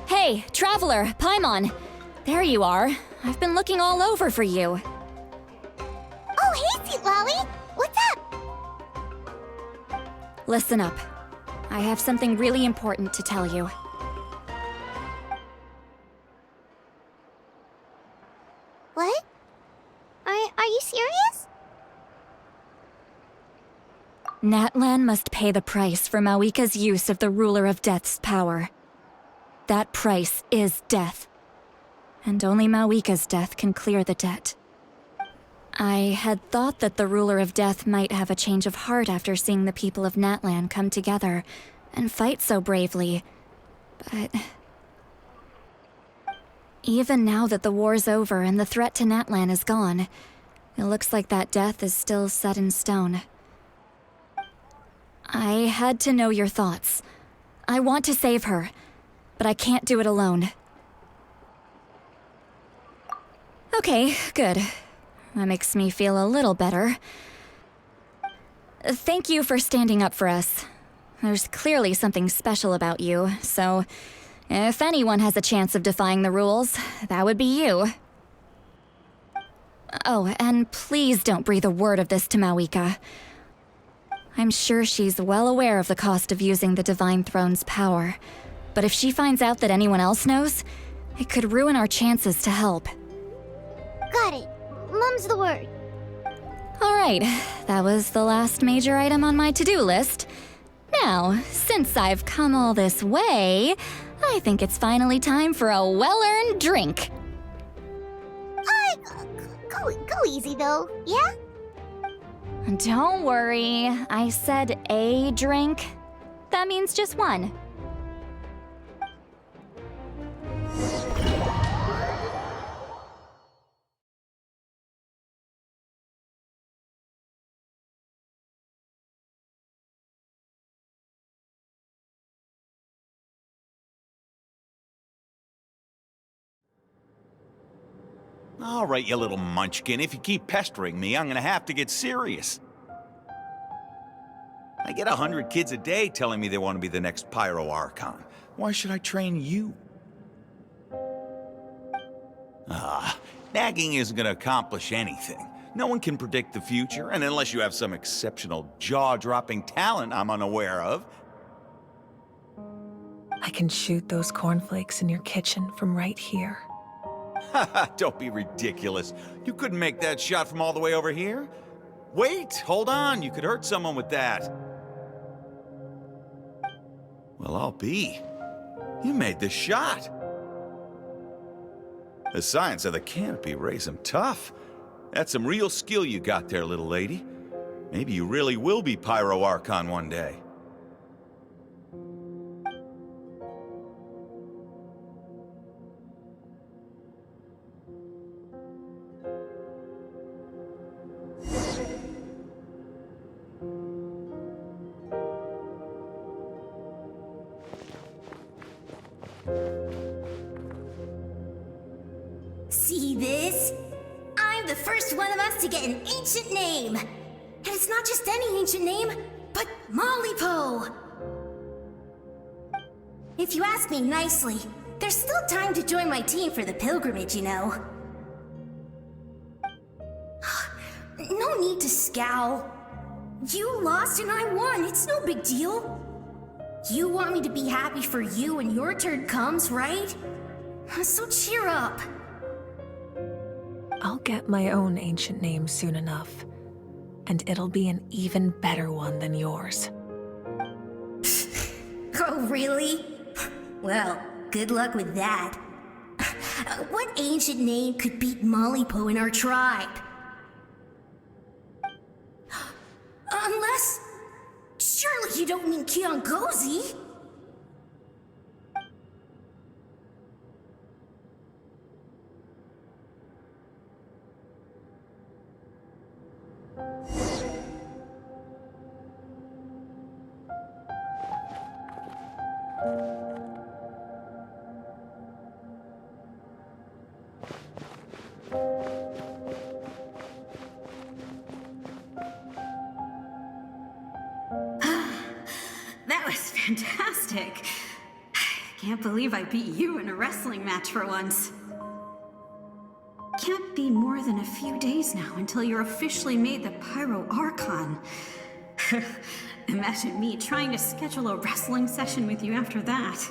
Speaker 2: Hey, Traveler, Paimon. There you are. I've been looking all over for you.
Speaker 6: Oh, hey, Sweet Lolly! What's up?
Speaker 2: Listen up. I have something really important to tell you.
Speaker 6: What? Are you serious?
Speaker 2: Natlan must pay the price for Mawika's use of the Ruler of Death's power. That price is death. And only Mawika's death can clear the debt. I had thought that the Ruler of Death might have a change of heart after seeing the people of Natlan come together and fight so bravely, but... Even now that the war's over and the threat to Natlan is gone, it looks like that death is still set in stone. I had to know your thoughts. I want to save her, but I can't do it alone. Okay, good. That makes me feel a little better. Thank you for standing up for us. There's clearly something special about you, so if anyone has a chance of defying the rules, that would be you. Oh, and please don't breathe a word of this to Mawika. I'm sure she's well aware of the cost of using the Divine Throne's power, but if she finds out that anyone else knows, it could ruin our chances to help.
Speaker 6: Got it. Mum's the word.
Speaker 2: Alright, that was the last major item on my to-do list. Now, since I've come all this way, I think it's finally time for a well-earned drink.
Speaker 6: Go easy though, yeah?
Speaker 2: Don't worry, I said a drink. That means just one.
Speaker 9: All right, you little munchkin. If you keep pestering me, I'm gonna have to get serious. I get 100 kids a day telling me they want to be the next Pyro Archon. Why should I train you? Nagging isn't gonna accomplish anything. No one can predict the future, and unless you have some exceptional jaw-dropping talent I'm unaware of.
Speaker 18: I can shoot those cornflakes in your kitchen from right here.
Speaker 9: Don't be ridiculous. You couldn't make that shot from all the way over here? Wait, hold on. You could hurt someone with that. Well, I'll be. You made the shot. The science of the canopy raised him tough. That's some real skill you got there, little lady. Maybe you really will be Pyro Archon one day.
Speaker 5: See this? I'm the first one of us to get an ancient name. And it's not just any ancient name, but Mollypo. If you ask me nicely, there's still time to join my team for the pilgrimage, you know. No need to scowl. You lost and I won, it's no big deal. You want me to be happy for you when your turn comes, right? So cheer up.
Speaker 18: I'll get my own ancient name soon enough, and it'll be an even better one than yours.
Speaker 5: Oh, really? Well, good luck with that. What ancient name could beat Mollypo in our tribe? Unless... Surely You don't mean Kiangozi?
Speaker 10: That was fantastic. Can't believe I beat you in a wrestling match for once. Can't be more than a few days now until you're officially made the Pyro Archon. Imagine me trying to schedule a wrestling session with you after that.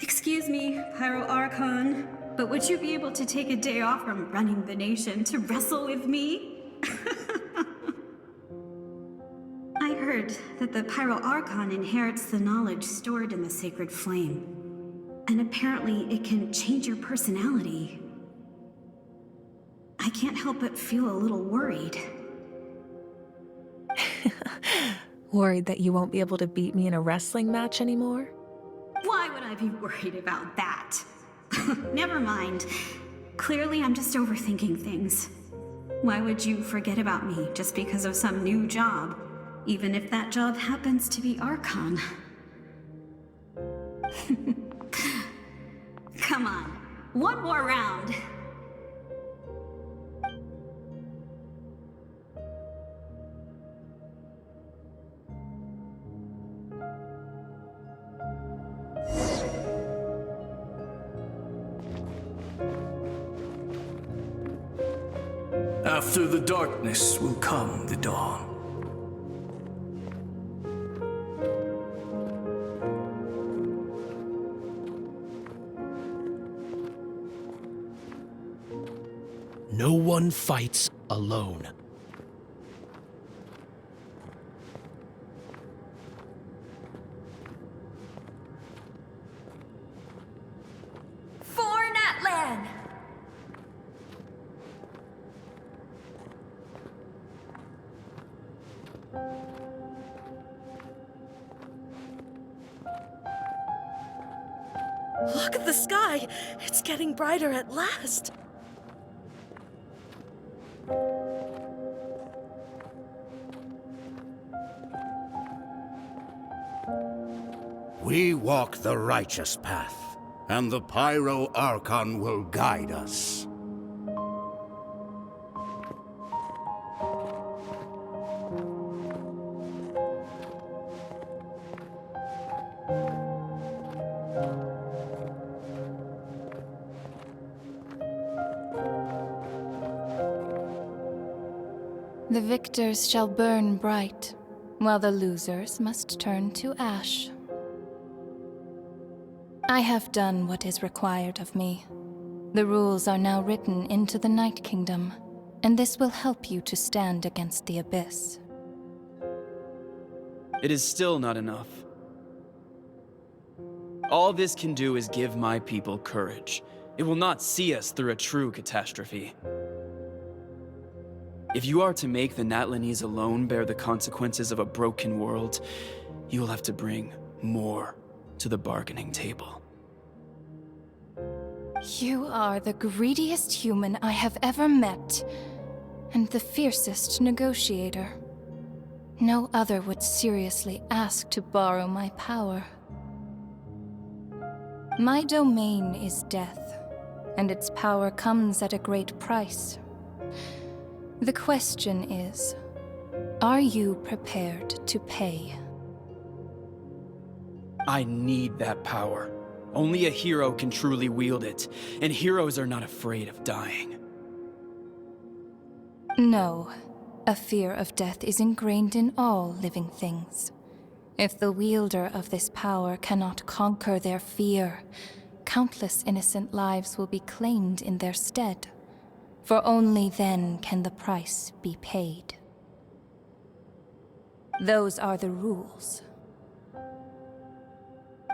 Speaker 10: Excuse me, Pyro Archon, but would you be able to take a day off from running the nation to wrestle with me? I heard that the Pyro Archon inherits the knowledge stored in the sacred flame. And apparently it can change your personality. I can't help but feel a little worried.
Speaker 18: Worried that you won't be able to beat me in a wrestling match anymore?
Speaker 10: Why would I be worried about that? Never mind. Clearly I'm just overthinking things. Why would you forget about me just because of some new job? Even if that job happens to be Archon. Come on, one more round.
Speaker 17: After the darkness will come the dawn.
Speaker 8: No one fights alone.
Speaker 2: For Natlan!
Speaker 12: Look at the sky! It's getting brighter at last!
Speaker 11: We walk the righteous path, and the Pyro Archon will guide us.
Speaker 2: The victors shall burn bright, while the losers must turn to ash. I have done what is required of me. The rules are now written into the Night Kingdom, and this will help you to stand against the Abyss.
Speaker 1: It is still not enough. All this can do is give my people courage. It will not see us through a true catastrophe. If you are to make the Natlanese alone bear the consequences of a broken world, you will have to bring more to the bargaining table.
Speaker 2: You are the greediest human I have ever met, and the fiercest negotiator. No other would seriously ask to borrow my power. My domain is death, and its power comes at a great price. The question is, are you prepared to pay?
Speaker 1: I need that power. Only a hero can truly wield it, and heroes are not afraid of dying.
Speaker 2: No, a fear of death is ingrained in all living things. If the wielder of this power cannot conquer their fear, countless innocent lives will be claimed in their stead. For only then can the price be paid. Those are the rules.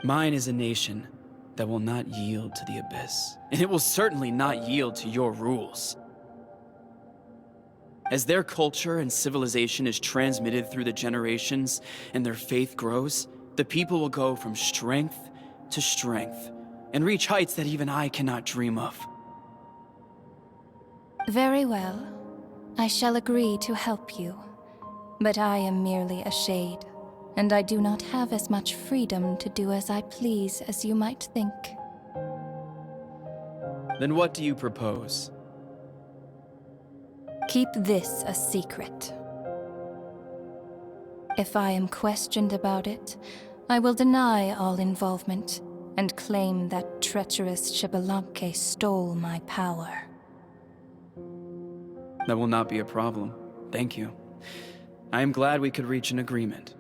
Speaker 1: Mine is a nation that will not yield to the Abyss, and it will certainly not yield to your rules. As their culture and civilization is transmitted through the generations and their faith grows, the people will go from strength to strength and reach heights that even I cannot dream of.
Speaker 15: Very well. I shall agree to help you. But I am merely a shade, and I do not have as much freedom to do as I please as you might think.
Speaker 1: Then what do you propose?
Speaker 15: Keep this a secret. If I am questioned about it, I will deny all involvement and claim that treacherous Xbalanque stole my power.
Speaker 1: That will not be a problem. Thank you. I am glad we could reach an agreement.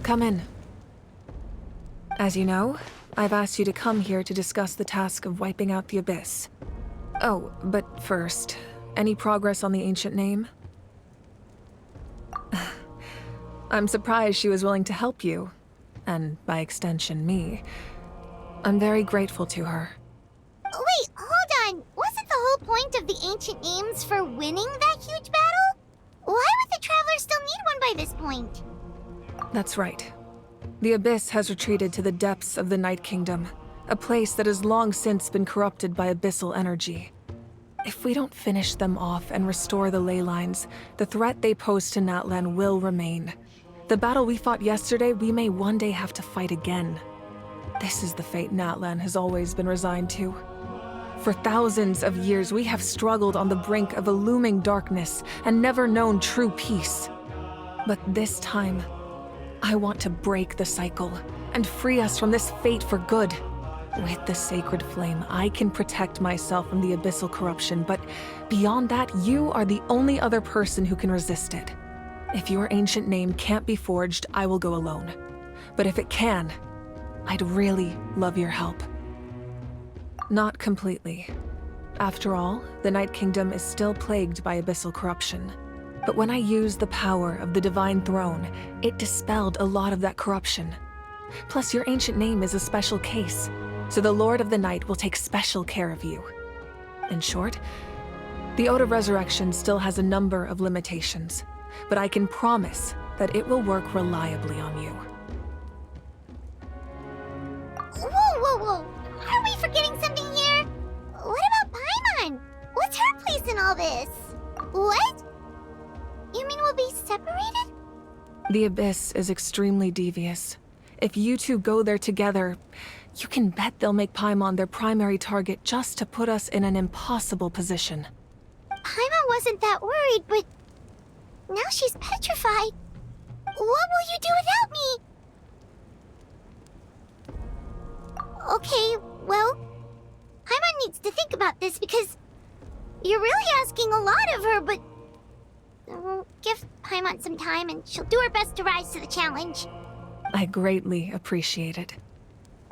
Speaker 18: Come in. As you know, I've asked you to come here to discuss the task of wiping out the Abyss. Oh, but first, any progress on the ancient name? I'm surprised she was willing to help you, and by extension, me. I'm very grateful to her.
Speaker 6: Wait, hold on. Wasn't the whole point of the ancient names for winning that huge battle? Why would the Traveler still need one by this point?
Speaker 18: That's right. The Abyss has retreated to the depths of the Night Kingdom, a place that has long since been corrupted by abyssal energy. If we don't finish them off and restore the ley lines, the threat they pose to Natlan will remain. The battle we fought yesterday, we may one day have to fight again. This is the fate Natlan has always been resigned to. For thousands of years, we have struggled on the brink of a looming darkness and never known true peace. But this time, I want to break the cycle and free us from this fate for good. With the sacred flame, I can protect myself from the abyssal corruption, but beyond that, you are the only other person who can resist it. If your ancient name can't be forged, I will go alone. But if it can, I'd really love your help. Not completely. After all, the Night Kingdom is still plagued by abyssal corruption. But when I used the power of the Divine Throne, it dispelled a lot of that corruption. Plus, your ancient name is a special case, so the Lord of the Night will take special care of you. In short, the Ode of Resurrection still has a number of limitations, but I can promise that it will work reliably on you.
Speaker 6: Whoa. Are we forgetting something here? What about Paimon? What's her place in all this? What? You mean we'll be separated?
Speaker 18: The Abyss is extremely devious. If you two go there together, you can bet they'll make Paimon their primary target just to put us in an impossible position.
Speaker 6: Paimon wasn't that worried, but now she's petrified. What will you do without me? Okay, well, Paimon needs to think about this because you're really asking a lot of her, but give Paimon some time and she'll do her best to rise to the challenge.
Speaker 18: I greatly appreciate it.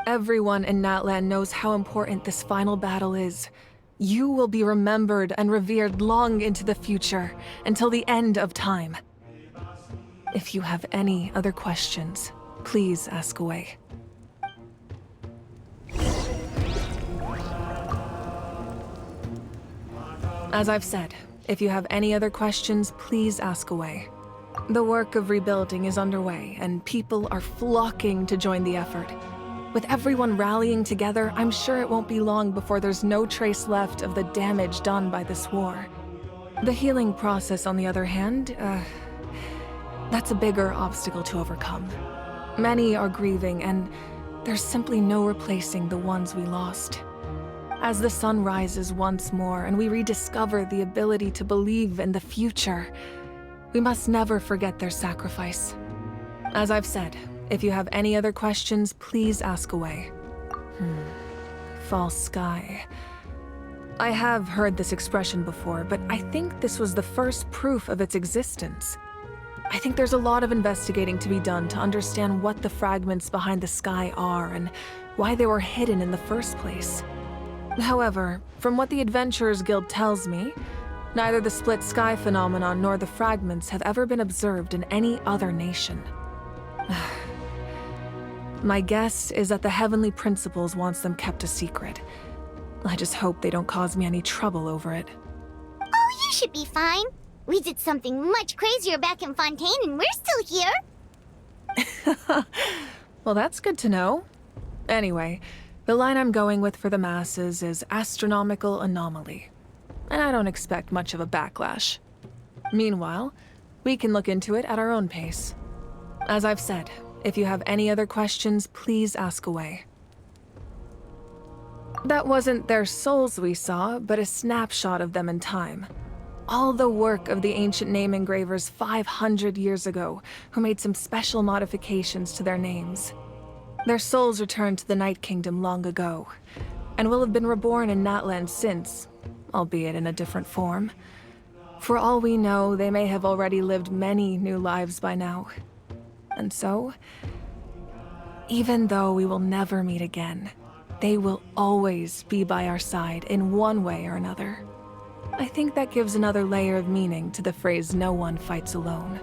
Speaker 18: Everyone in Natlan knows how important this final battle is. You will be remembered and revered long into the future, until the end of time. If you have any other questions, please ask away. As I've said, if you have any other questions, please ask away. The work of rebuilding is underway, and people are flocking to join the effort. With everyone rallying together, I'm sure it won't be long before there's no trace left of the damage done by this war. The healing process, on the other hand, that's a bigger obstacle to overcome. Many are grieving, and there's simply no replacing the ones we lost. As the sun rises once more and we rediscover the ability to believe in the future, we must never forget their sacrifice. As I've said, if you have any other questions, please ask away. False sky. I have heard this expression before, but I think this was the first proof of its existence. I think there's a lot of investigating to be done to understand what the fragments behind the sky are and why they were hidden in the first place. However, from what the Adventurers Guild tells me, neither the split sky phenomenon nor the fragments have ever been observed in any other nation. My guess is that the Heavenly Principles wants them kept a secret. I just hope they don't cause me any trouble over it.
Speaker 6: Oh, you should be fine. We did something much crazier back in Fontaine and we're still here.
Speaker 18: Well, that's good to know. Anyway, the line I'm going with for the masses is astronomical anomaly. And I don't expect much of a backlash. Meanwhile, we can look into it at our own pace. As I've said, if you have any other questions, please ask away. That wasn't their souls we saw, but a snapshot of them in time. All the work of the ancient name engravers 500 years ago, who made some special modifications to their names. Their souls returned to the Night Kingdom long ago, and will have been reborn in Natlan since, albeit in a different form. For all we know, they may have already lived many new lives by now. And so, even though we will never meet again, they will always be by our side in one way or another. I think that gives another layer of meaning to the phrase "no one fights alone."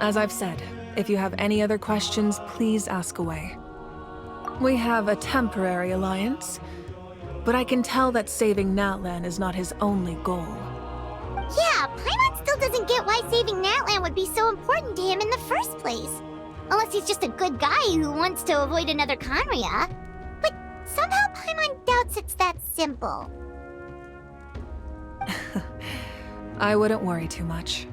Speaker 18: As I've said, if you have any other questions, please ask away. We have a temporary alliance, but I can tell that saving Natlan is not his only goal.
Speaker 6: Yeah, Paimon still doesn't get why saving Natlan would be so important to him in the first place. Unless he's just a good guy who wants to avoid another Conria. But somehow Paimon doubts it's that simple.
Speaker 18: I wouldn't worry too much.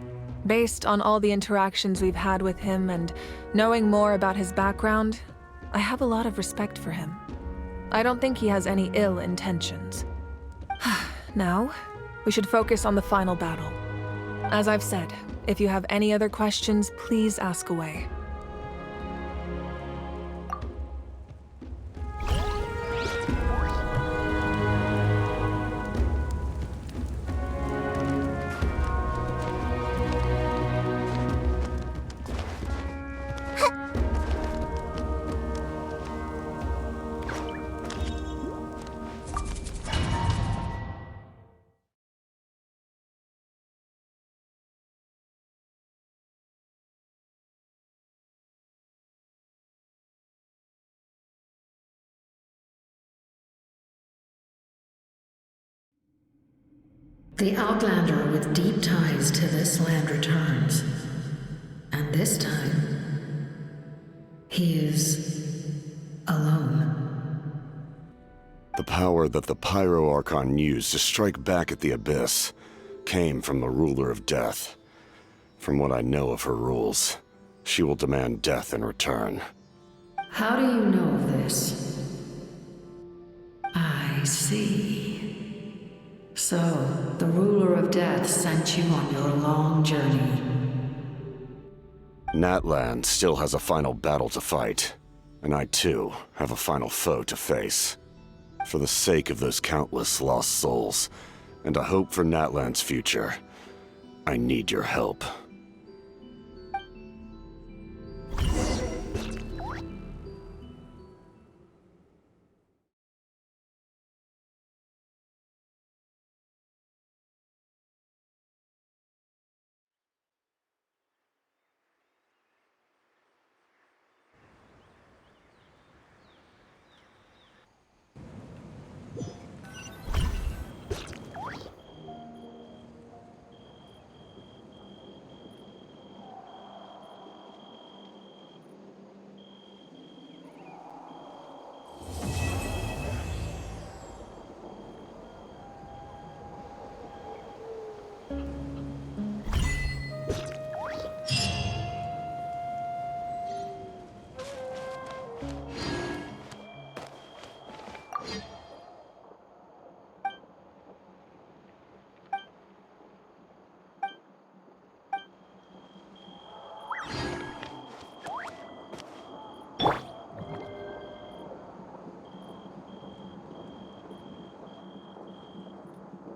Speaker 18: Based on all the interactions we've had with him and knowing more about his background, I have a lot of respect for him. I don't think he has any ill intentions. Now, we should focus on the final battle. As I've said, if you have any other questions, please ask away.
Speaker 20: The Outlander with deep ties to this land returns. And this time, he is alone.
Speaker 14: The power that the Pyro Archon used to strike back at the Abyss came from the Ruler of Death. From what I know of her rules, she will demand death in return.
Speaker 20: How do you know of this? I see. So, the Ruler of Death sent you on your long journey.
Speaker 14: Natlan still has a final battle to fight, and I too have a final foe to face. For the sake of those countless lost souls, and a hope for Natlan's future, I need your help.